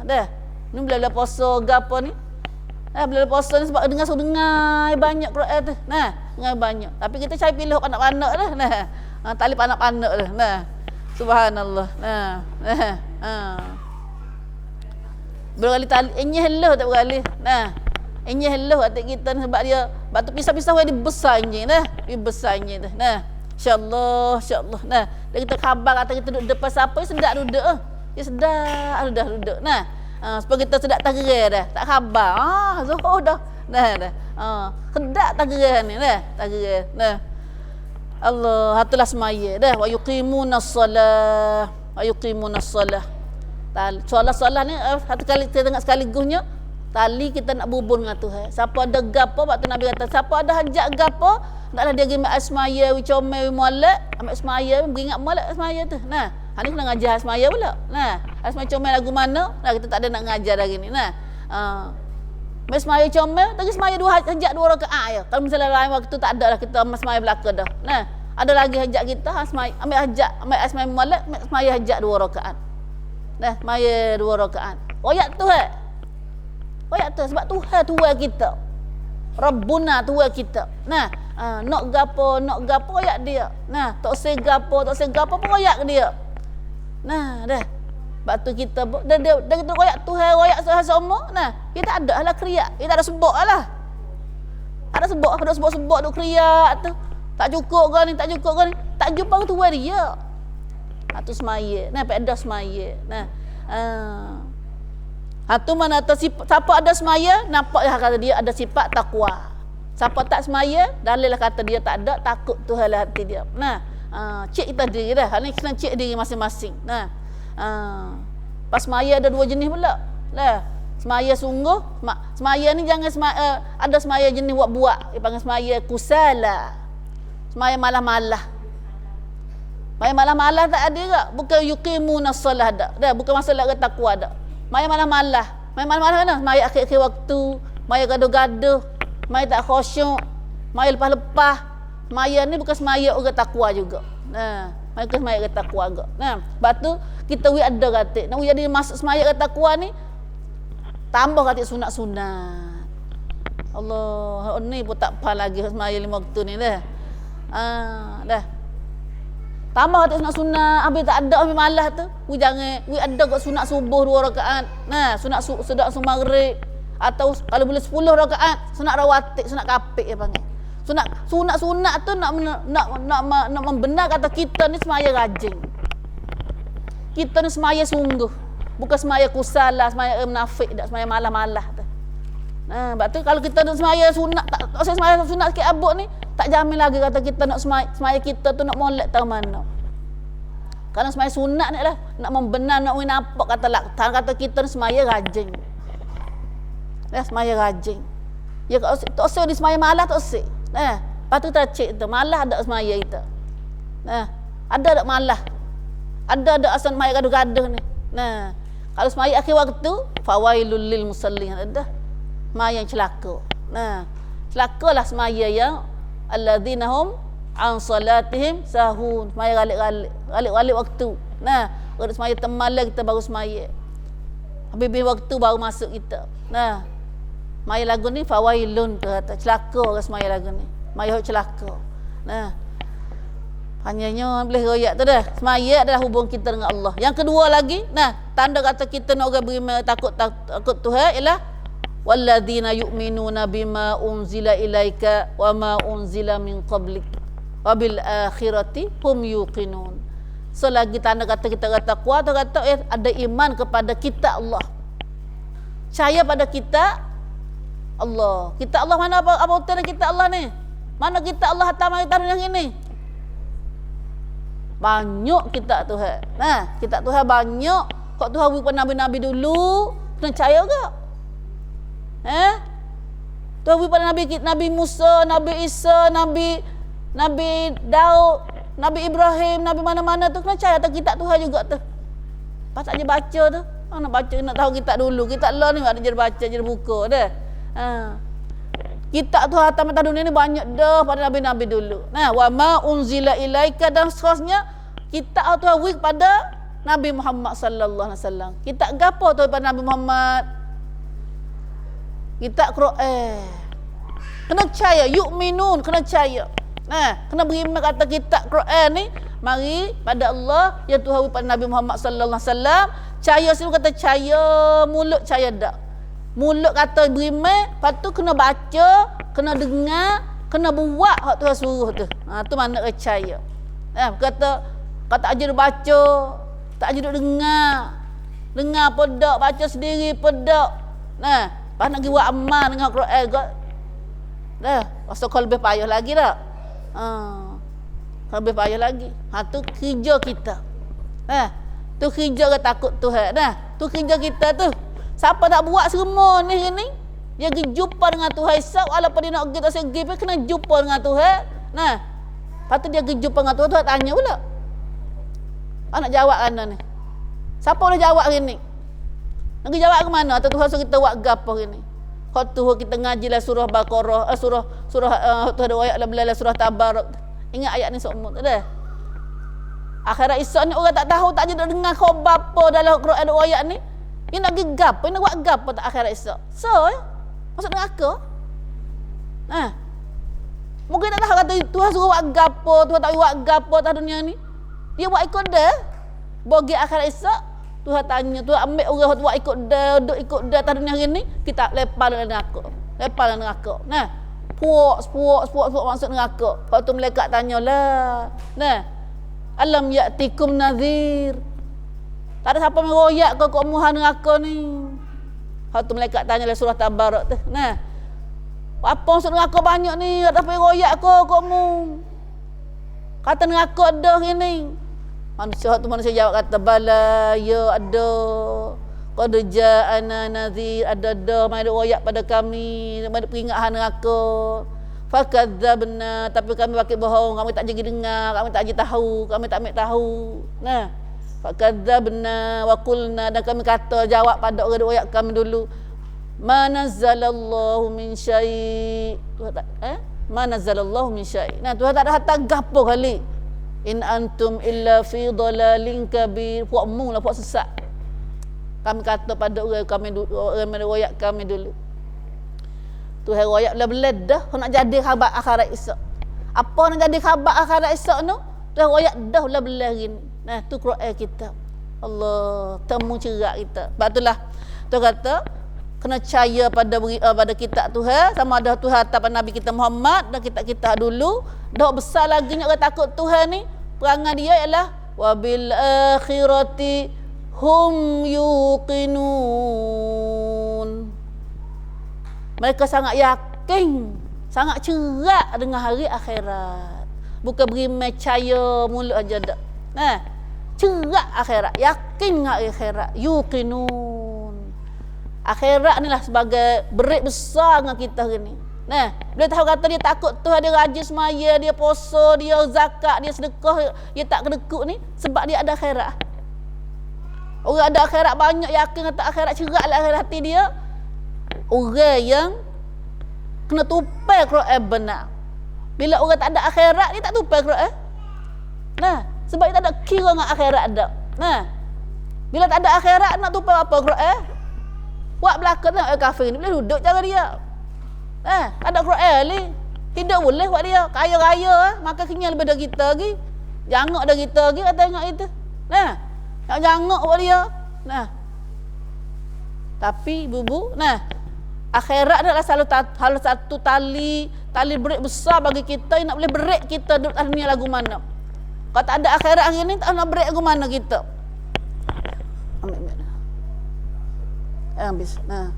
Dah. Ni bila puasa gapo ni. Bila puasa ni sebab dengar banyak Quran tu. Nah, dengar banyak. Tapi kita cari pilih panak-panak dah. Nah. Tali panak-panak dah. Nah. Subhanallah. Nah. Berkali tali enyeh hello tak berkali. Nah. Enyeh hello atik kita ni sebab dia batu pisah-pisah dia besar enyeh dah. Dia besar enyeh dah. Nah. Insya-Allah. Nah, dia kita khabar kata kita duduk depan siapa sedap duduk. Dia sedap duduk. Nah. Supaya kita sedap tak gerai dah. Tak khabar. Zuhur dah. Dah. Sedap tak gerai ni dah. Tak gerai. Nah. Allah, hatulah semaya dah. Wa yuqimunas salah. Solat ni satu kali kita tengok sekaligusnya tali kita nak berhubung dengan Tuhan. Siapa ada gapo, waktu Nabi kata siapa ada hajat gapo, naklah dia pergi ambil semaya, comel, molek, ambil semaya, beringat molek semaya tu. Nah, hari ni kena ngajar semaya pula. Nah, semaya comel lagu mana? Nah, kita tak ada nak ngajar lagi ni. Nah, ambil semaya comel, lagi semaya hajat 2 rakaat je. Kalau misalnya lain waktu tak ada lah kita ambil semaya belaka dah. Nah, ada lagi hajat kita, ambil semaya molek, ambil semaya hajat 2 rakaat. Dah, maya 2 rakaat. Royak Tuhan. Sebab Tuhan Tuhan kita. Rabbuna Tuhan kita. Nah, nak gapo royak dia. Nah, tak se gapo pun royak dia. Nah, dah. Sebab tu kita dia kita royak Tuhan, royak semua. Nah, kita ada lah kriak. Kita ada sebab lah. Ada sebab duk kriak tu. Tak cukup ke ni, tak cukup ke ni. Tak jumpa Tuhan dia. Tu semaya. Nah, pada semaya. Nah. Tu mana siapa ada semaya, nampak kata dia ada sifat takwa. Siapa tak semaya, dalil lah kata dia tak ada takut Tuhan lah hati dia. Nah, cek kita diri dah. Hal ni kena cek diri masing-masing. Nah. Pas semaya ada dua jenis pula. Lah, semaya sungguh, semaya ni jangan ada semaya jenis buat-buat. Dia panggil semaya kusala. Semaya malah-malah. Semaya malah-malah tak ada tak? Bukan yuqimunas solah dak. Dah, bukan masalah takwa dak. Semaya malah-malah. Semaya malah-malah mana? Semaya akhir-akhir waktu, semaya gaduh-gaduh, semaya tak khusyuk, semaya lepas-lepas. Semaya ni bukan semaya orang takwa juga. Nah, mereka semaya kata takwa juga. Nah, sebab tu kita ada kata, nak jadi masuk semaya kata takwa ni tambah kata sunat-sunat. Allah, ni pun tak apa lagi semaya 5 waktu ni dah. Dah. Tambah kata sunat-sunat, habis tak ada habis malas tu. Jangan ada kat sunat subuh 2 rakaat. Nah, sunat maghrib atau kalau boleh 10 rakaat, sunat rawatib, sunat kapik dia panggil. Sunat tu nak membenar kata kita ni semaya rajin. Kita ni semaya sungguh. Bukan semaya kusala, semaya munafik dak, semaya malah-malah tu. Nah, sebab tu kalau kita nak semaya sunat, tak semaya sunat sikit abuk ni, tak jamin lagi kata kita nak semaya kita tu nak molek tahu mana. Kalau semaya sunat ni lah, nak membenar, nak nampak kata laktan, kata kita ni semaya rajin. Ya, semaya rajin. Ya, kalau tak usah di semaya malah tak usah. Lepas tu kita cek tu, malah ada semaya kita. Ada tak malah? Ada asal semaya gaduh-gaduh ni. Kalau semaya akhir waktu, fawailul lil musallin. Ada semaya yang celaka. Celakalah semaya yang alladzina hum an salatihim sahun. Semaya galik waktu. Kalau semaya temalah kita baru semaya. Habis waktu baru masuk kita. Maya lagu ni fawailun kata celaka ke semaya lagu ni. Maya celaka. Hanyanya boleh royak tu dah. Semaya adalah hubung kita dengan Allah. Yang kedua lagi, tanda kata kita nak orang beriman takut Tuhan ialah walladzina yu'minuna bima unzila ilaika wa ma unzila min qablik wa bil akhirati hum yuqinun. Selagi tanda kata kita kata takwa tu kata ada iman kepada kita Allah. Percaya pada kita Allah. Kita Allah mana apa utara kita Allah ni? Mana kita Allah hatam kita yang ini? Banyak kita Tuhan. Kita Tuhan banyak. Kok Tuhan bukan nabi-nabi dulu, kena percaya ke? Tuhan bukan Nabi Musa, Nabi Isa, Nabi Daud, Nabi Ibrahim, Nabi mana-mana tu kena percaya atas kitab Tuhan juga tu. Pas tak je baca tu. Nak baca nak tahu kitab dulu. Kitab Allah ni ada je baca je buku dah. Kitab tu hatam atas dunia ni banyak dah pada nabi-nabi dulu. Wa ma unzila ilaika dan seterusnya kitab tu wik pada Nabi Muhammad sallallahu alaihi wasallam. Kitab gapo tu pada Nabi Muhammad? Kitab Quran. Kena percaya, yu'minun, kena percaya. Kena beriman kata kitab Quran ni mari pada Allah ya Tuhan pada Nabi Muhammad sallallahu alaihi wasallam. Percaya sini kata percaya, mulut percaya dak. Mulut kata beriman, lepas tu kena baca, kena dengar, kena buat hak Tuhan suruh tu. Tu mana percaya. Kata ajar baca, tak ajar dengar. Dengar pun dak, baca sendiri pun dak. Pas nak pergi buat amal dengan Quran kot. Rasa kau lebih payah lagi dah. Lebih payah lagi. Tu kerja kita. Tu kerja ke takut Tuhan. Tu kerja kita tu. Siapa tak buat semua ni, dia pergi jumpa dengan Tuhan esok, walaupun dia nak pergi tak segi pun kena jumpa dengan Tuhan. Lepas tu dia pergi jumpa dengan Tuhan, Tuhan tanya pula. Nak jawab mana ni? Siapa boleh jawab hari ni? Nak pergi jawab ke mana? Atau Tuhan suruh kita buat gapo hari ni? Kalau Tuhan kita ngaji lah surah Baqarah, surah Tuhan ada ayat lah surah Tabarak. Ingat ayat ni semua tu dah. Akhirat esok ni orang tak tahu, tak je dengar khabar apa dalam Quran ada ayat ni. Dia nak pergi gapo, nak buat gapo tak akhirat esok. So, maksud neraka. Mungkin tak tahu kata Tuhan suruh buat gapo, Tuhan tak buat gapo atas dunia ni. Dia buat ikut dia. Bagi akhirat esok, Tuhan tanya, Tuhan ambil orang buat ikut dah, duk ikut dah atas dunia hari ni, kita lepas dalam neraka. Lepas dalam neraka. Nah, puak maksud neraka. Lepas tu malaikat tanyalah. Nah, alam ya'tikum nadhir. Tak ada siapa meroyak kau muha neraka ni. Lepas tu malaikat tanyalah surah Tabarak tu. Nah, apa maksud neraka banyak ni? Tak ada meroyak kau mu. Kata neraka ada ini. Manusia jawab kata bala ya ada. Qad ja'ana nadhir ada mai royak pada kami, mai peringat neraka. Fakadzabna tapi kami pakai bohong, kami tak jadi dengar, kami tak jadi tahu, kami tak ambil tahu. Nah, fakadzabna wa qulna dan kami kata jawab pada orang royak kami dulu. Manazzalallahu min syai'. Manazzalallahu min syai'. Nah, Tuhan tak ada hantar gapo kali. In antum illa fi dhalalin kabir. Puak mu lah, puak sesat. Kami kata pada orang kami dulu, orang royak kami dulu. Tuhan royak belah dah nak jadi khabar akhirat esok. Apa nak jadi khabar akhirat esok tu? Tuhan royak dah belah gini. Nah, tu Quran kita. Allah, temu cerak kita. Sebab itulah Tuhan kata kena percaya pada kitab Tuhan, sama ada Tuhan atas Nabi kita Muhammad dan kitab-kitab dulu. Dah besar lagi nak takut Tuhan ni. Perangai dia ialah wabil akhirati hum yuqinun. Mereka sangat yakin, sangat cerak dengan hari akhirat. Bukan beri percaya mulut aja dak. Nah, cerak akhirat, yakin dengan akhirat, yuqinun. Akhirat ni lah sebagai berit besar dengan kita hari ni. Nah, bila tahu kata dia takut Tuhan, dia rajin semaya, dia puasa, dia zakat, dia sedekah, dia tak kedekut ni sebab dia ada akhirat. Orang ada akhirat banyak yakin kata akhirat cerak lah hati dia. Orang yang kena tupai Quran benar. Bila orang tak ada akhirat, dia tak tupai Quran. Nah, sebab dia tak ada kira dengan akhirat dak. Nah, bila tak ada akhirat nak tupai apa Quran? Buat belakang nak kafir ni boleh duduk cara dia. Ada Quran ni. Hidup boleh buat dia. Kaya-kaya maka kenyal lebih dari kita lagi. Jangak dari kita lagi kata tengok itu. Nah, nak jangak buat dia. Nah. Tapi bubu, nah, akhirat adalah salah satu tali berat besar bagi kita yang nak boleh berat kita duduk atas dunia lagu mana. Kalau tak ada akhirat hari ni tak nak berat lagu mana kita. Ambil. Habis. Nah.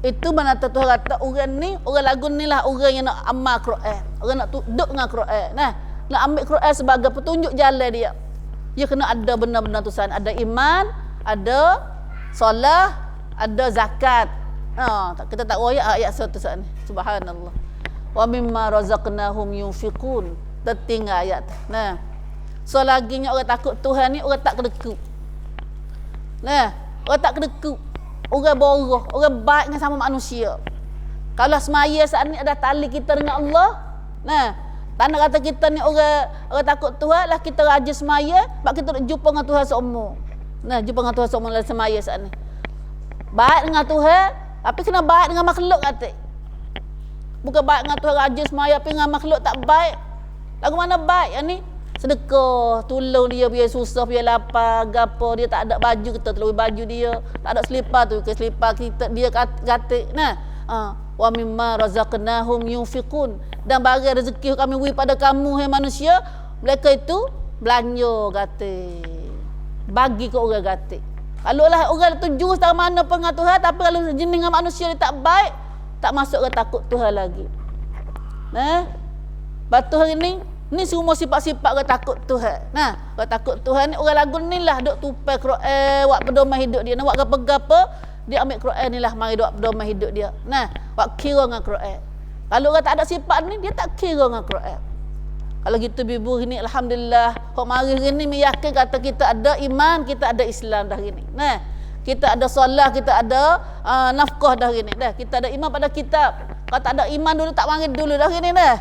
Itu mana Tuhan kata orang ni, orang lagu ni lah orang yang nak amal Quran. Orang nak duduk dengan Quran. Nah, nak ambil Quran sebagai petunjuk jalan dia. Dia kena ada benar-benar tulisan, ada iman, ada solat, ada zakat. Kita tak royak ayat satu saat ni. Subhanallah. Wa mimma razaqnahum yunfiqun. Tertinggal ayat tu. Nah. So laginya orang takut Tuhan ni orang tak kedekut. Nah, orang tak kedekut. Orang boroh, orang baik dengan sama manusia. Kalau semaya saat ni ada tali kita dengan Allah, nah, tanda kata kita ni orang takut Tuhan lah kita rajin semaya, sebab kita nak jumpa dengan Tuhan seumur. Nah, jumpa dengan Tuhan seumur dalam semaya saat ni. Baik dengan Tuhan, tapi kena baik dengan makhluk kata. Bukan baik dengan Tuhan rajin semaya, tapi dengan makhluk tak baik. Lagu mana baik yang ni? Sedekah, tolong dia biar susah, biar lapar, gapo dia tak ada baju kita tolong baju dia, tak ada selipar tu ke selipar kita dia kata. Nah, wa mimma razaqnahum yunfiqun. Dan bagi rezeki kami beri pada kamu hai manusia, mereka itu belanja kata. Bagi ke orang kata. Kalau lah orang tu jurus tak mana pun dengan Tuhan, tapi kalau jenis dengan manusia dia tak baik, tak masuk ke takut Tuhan lagi. Nah, batu hari ni semua sifat-sifat orang takut Tuhan. Nah, orang takut Tuhan ni orang lagu ni lah duk tupai Quran, buat pedoman hidup dia. Nak buat apa-apa, dia ambil Quran ni lah mari buat pedoman hidup dia. Nah, buat kira dengan Quran. Kalau orang tak ada sifat ni, dia tak kira dengan Quran. Kalau gitu bibu ini alhamdulillah, hok mari ni meyakin kata kita ada iman, kita ada Islam dah ini. Nah, kita ada solat, kita ada nafkah dah ini. Dah, kita ada iman pada kitab. Kalau tak ada iman dulu tak mari dulu dah ini dah.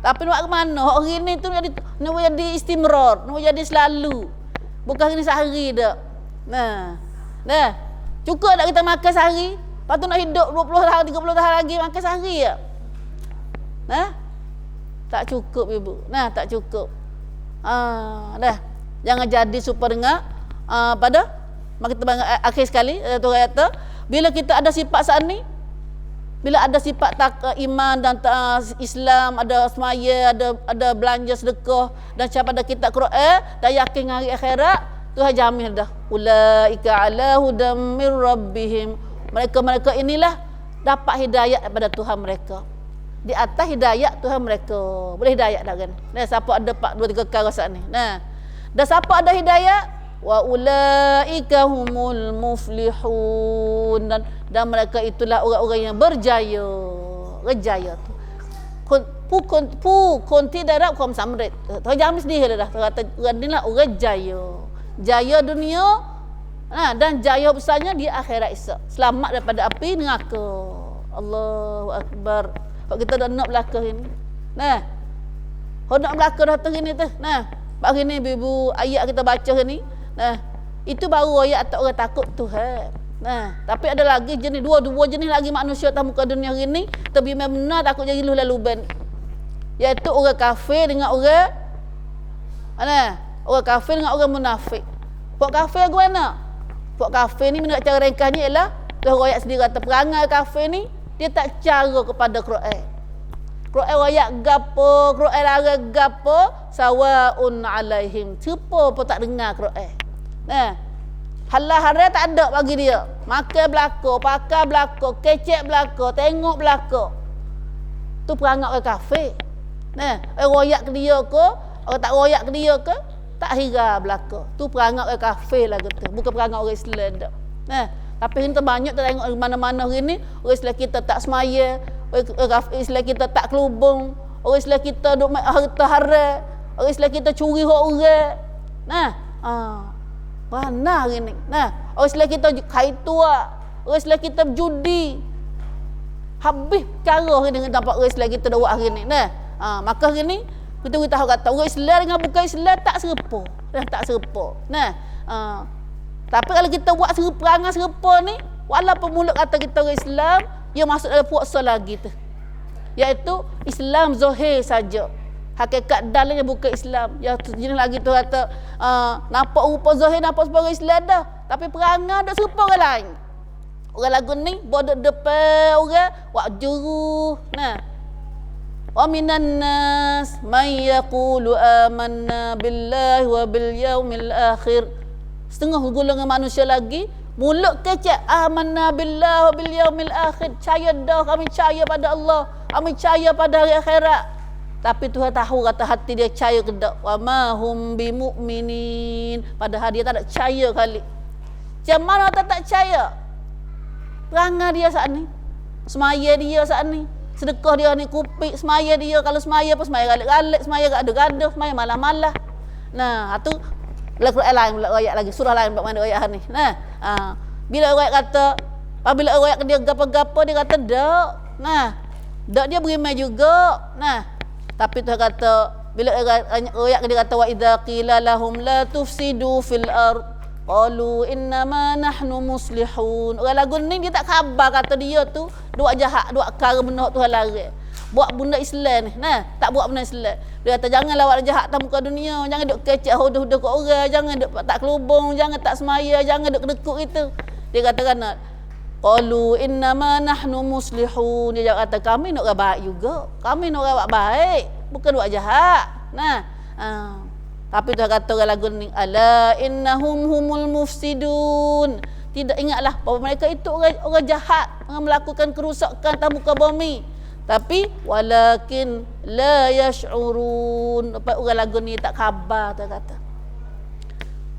Tapi nak ke mana? Hari ni tu nak jadi istimrar, nak jadi selalu. Bukan hari ni sehari dak. Nah. Cukup tak kita makan sehari? Lepas tu nak hidup 20 tahun, 30 tahun lagi makan sehari ya? Nah. Tak cukup ibu. Nah, tak cukup. Dah. Jangan jadi super dengan pada maka kita akhir sekali tu kata bila kita ada sifat saat ni, bila ada sifat iman dan Islam, ada semaya, ada belanja sedekah dan siapa ada kitab Quran dan yakin hari akhirat, Tuhan jamin dah. Ulaika ala hudam mir rabbihim. Mereka inilah dapat hidayah daripada Tuhan mereka. Di atas hidayah Tuhan mereka. Boleh hidayah dah kan. Nah, siapa ada 2 3 perkara saat ni. Nah. Dan siapa ada hidayah, wa ulaika humul muflihun, dan mereka itulah orang-orang yang berjaya. Berjaya tu. Kunti darab kum samret. Tuhan jamin sendiri dah. Kata inilah orang jaya. Jaya dunia, dan jaya besarnya di akhirat esok. Selamat daripada api neraka. Allahu akbar. Kalau kita dah nak belakang ini. Nah. Kalau nak belakang dah ni tu. Nah. Hari ni ibu ayat kita baca ni. Nah. Itu baru ayat tak orang takut Tuhan. Nah, tapi ada lagi jenis dua jenis lagi manusia atas muka dunia hari ni, tapi benar takut jadi lalu ban. Iaitu orang kafir dengan orang orang kafir dengan orang munafik. Pok kafir ke mana? Pok kafir ni menurut cara ringkasnya ialah Tuhan ayat sendiri kata perangai kafir ni dia tak cara kepada Quran. Quran ayat gapo, Quran larang gapo, sawaun alaihim. Siapa pun tak dengar Quran. Nah, halal haram tak ada bagi dia. Makan belaka, pakai belaka, kecek belaka, tengok belaka. Tu perangai orang kafir. Nah, royak ke dia ke, orang tak royak ke dia ke, tak hira belaka. Tu perangai orang kafir lah kata. Bukan perangai orang Islam dak. Nah, tapi kita banyak tengok mana-mana hari ni, orang Islam kita tak semaya, orang Islam kita tak kelubung, orang Islam kita duk harta haram, orang Islam kita curi hak orang. Nah, mana hari ni? Nah, orang Islam kita kait tua, orang Islam kita judi. Habis cara hari ni nampak orang Islam kita dah buat hari ni. Nah, maka hari ni kita tahu kata orang Islam dengan bukan Islam tak serupa. Tak serupa. Nah, tapi kalau kita buat perangai serupa ni, walaupun mulut kata kita orang Islam, dia masuk dalam puasa lagi tu. Iaitu Islam zahir saja. Hakikat dalamnya bukan Islam. Ya jenis lagi tu kata nampak rupa zahir nampak sebagai Islam dah, tapi perangai dak serupa orang lain. Orang lagu ni bodoh depan orang wak juru. Nah. Wa minan nas may yaqulu amanna billahi wa bil yaumil akhir. Setengah golongan manusia lagi mulut kecek amanna billahi wa bil yaumil akhir. Percaya dah kami percaya pada Allah, kami percaya pada hari akhirat. Tapi Tuhan tahu kata hati dia percaya ke tak. Wa ma hum bimu'minin. Padahal dia tak ada percaya kali. Macam mana tak percaya? Perangai dia saat ni, semaya dia saat ni, sedekah dia ni kupik, semaya dia kalau semaya apa semaya galik-galik, semaya gaduh-gaduh, semaya malah-malah. Nah, tu Quran lain pula ayat lagi, surah lain buat mana ayat ni. Nah, bila ayat kata apabila ayat dia gapo-gapo dia kata dak. Nah, dak dia beriman juga. Nah, tapi Tuhan kata bila ayat dia kata wa idza qila lahum la tufsidu fil ard qalu innama nahnu muslihun. Orang lagu ni dia tak khabar kata dia tu buat jahat, buat perkara benda Tuhan larang. Buat benda Islam ni. Nah, tak buat benda Islam. Dia kata janganlah buat jahat dalam muka dunia, jangan duk kecek hodoh-hodoh kat orang, jangan duk tak kelubung, jangan tak semaya, jangan duk dekuk itu. Dia kata kan qalu innama nahnu muslihun. Dia kata kami nak orang baik juga. Kami nak orang baik, bukan buat jahat. Nah, tapi Tuhan kata orang lagu ni ala innahum humul mufsidun. Tidak ingatlah bahawa mereka itu orang jahat, orang melakukan kerusakan atas muka bumi. Tapi walakin la yash'urun. Orang lagu ni tak khabar Tuhan kata.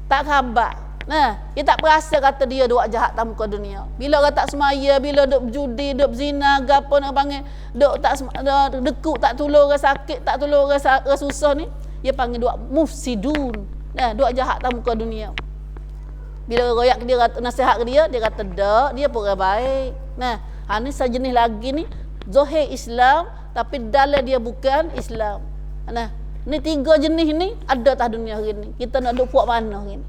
Tak khabar. Nah, dia tak perasan kata dia buat jahat atas muka dunia. Bila orang tak semaya, bila duk judi, duk zina, gapo nak panggil, duk tak dekuk, tak tolong orang sakit, tak tolong orang susah ni, dia panggil duk mufsidun. Nah, duk jahat atas muka dunia. Bila royak dia kata nasihat ke dia kata dak, dia pun orang baik. Nah, ni sejenis lagi ni zahir Islam tapi dalam dia bukan Islam. Nah, ni 3 jenis ni ada atas dunia hari ni. Kita nak duk buat mana hari ni?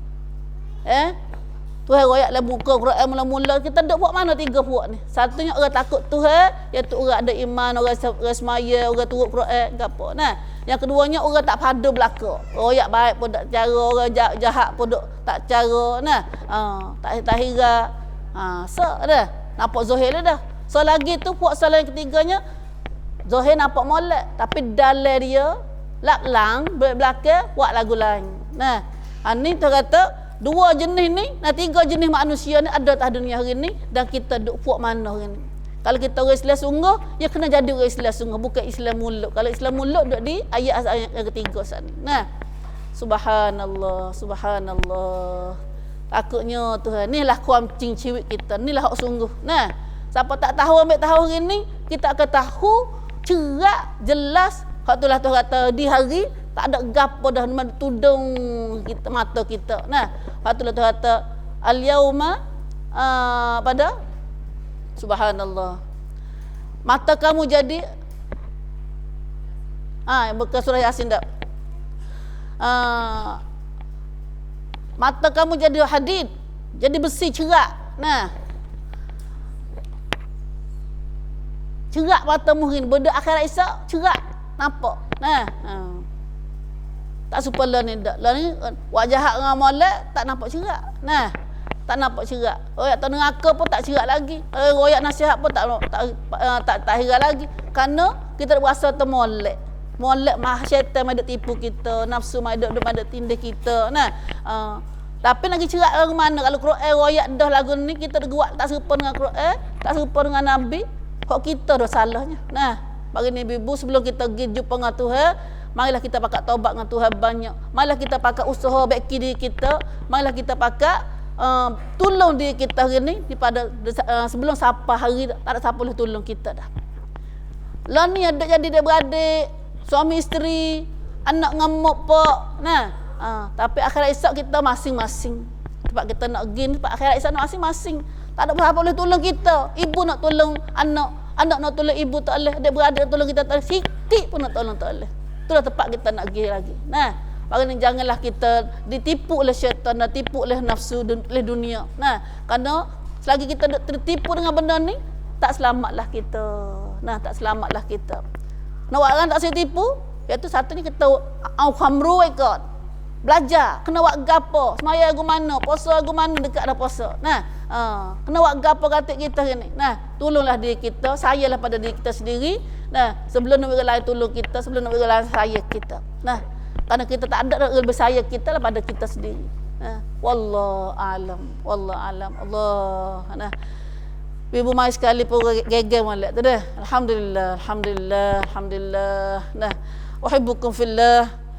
Tuhan royak dalam buka Quran mula-mula kita duk buat mana 3 puak ni. Satunya orang takut Tuhan, iaitu orang ada iman, orang semaya, orang turut Quran gapo. Nah, yang keduanya orang tak pada belaka. Royak baik pun tak cara, orang jahat pun duk tak cara nah. Tak hira. So dah. Nampak zahir dah. So lagi tu puak salah yang ketiganya zahir nampak molek tapi dalam dia laplang belakang buat lagu lain. Nah, ni tu kata dua jenis ni, tiga jenis manusia ni ada atas dunia hari ni dan kita duk puak mana hari ni. Kalau kita orang Islam sungguh, ya kena jadi orang Islam sungguh, bukan Islam mulut. Kalau Islam mulut duk di ayat-ayat yang ketiga sana. Nah, subhanallah, subhanallah. Takutnya Tuhan, inilah kuancing ciwik kita, inilah hak sungguh. Nah, siapa tak tahu ambil tahu hari ni, kita akan tahu cerak, jelas. Hak itulah Tuhan kata di hari tak ada gapo dah tudung kita mata kita. Nah, hak itulah Tuhan kata al-yauma pada subhanallah. Mata kamu jadi bukan surah Yasin tak? Mata kamu jadi hadid, jadi besi cerak. Nah, cerak mata muhin benda akhirat Isa cerak nampak. Nah, tak serupa lah ni dak. Lah ni wajah hak dengan molek tak nampak cerak. Nah, tak nampak cerak. Royak tak neraka pun tak cerak lagi. Royak nasihat pun tak hira lagi. Kerana kita berasa termolek. Molek mah syaitan mai tipu kita, nafsu mai duk tindih kita. Nah, tapi lagi cerak lagu mana? Kalau Quran royak dah lagu ni kita buat tak serupa dengan Quran, tak serupa dengan Nabi, kok kita dah salahnya. Nah, bagi ni ibu sebelum kita pergi jumpa dengan Tuhan, marilah kita pakai taubat dengan Tuhan banyak. Marilah kita pakai usaha baik diri kita. Marilah kita pakai tolong diri kita hari ni daripada sebelum sampai hari tak ada siapa boleh tolong kita dah. Lah ni ada jadi dia beradik, suami isteri, anak ngamuk pak. Nah, tapi akhirat esok kita masing-masing. Tempat kita nak pergi tempat akhirat esok masing-masing. Tak ada siapa boleh tolong kita. Ibu nak tolong anak, anak nak tolong ibu tak boleh, adik beradik nak tolong kita tak boleh, sikit pun nak tolong tak boleh. Itulah tempat kita nak pergi lagi. Nah, maknanya janganlah kita ditipu oleh syaitan dan tipu oleh nafsu oleh dunia. Nah, kerana selagi kita tertipu dengan benda ni, tak selamatlah kita. Nah, tak selamatlah kita. Nak buat orang tak saya tipu, iaitu satunya kita khamru ikut. Belajar, kena buat gapo, semaya lagu mana, puasa lagu mana dekat dah puasa. Nah, kena buat gapo kata kita ni. Nah, tolonglah diri kita, sayalah pada diri kita sendiri. Nah, sebelum nak orang lain tolong kita, sebelum nak orang lain saya kita. Nah, kerana kita tak ada lebih saya kita lah pada kita sendiri. Nah, wallahu alam, wallahu alam. Allah. Nah, ibu mai sekali pun geger molek tu dah. Alhamdulillah, alhamdulillah, alhamdulillah. Nah, uhibbukum fillah.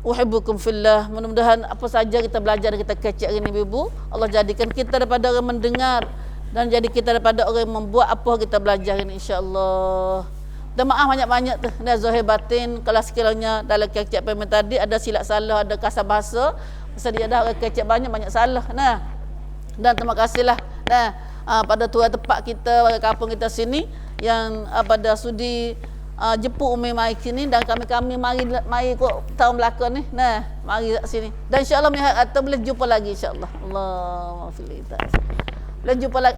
Uhibbukum fillah. Mudah-mudahan apa saja kita belajar dan kita kecek hari ni ibu, Allah jadikan kita daripada orang mendengar dan jadi kita daripada orang yang membuat apa kita belajar ini insya-Allah. Dan maaf banyak-banyak tu dah zahir batin kalau sekiranya dalam kecek pemain tadi ada silap salah, ada kasar bahasa, pasal dia dah orang kecek banyak salah. Nah, dan terima kasihlah pada tuan tempat kita, warga kampung kita sini yang pada sudi jemput Umi mai sini dan kami mari kok tahun belakang ni. Nah, mari kat sini. Dan insya-Allah mihak atau boleh jumpa lagi insya-Allah. Allahumma fil boleh jumpa lagi.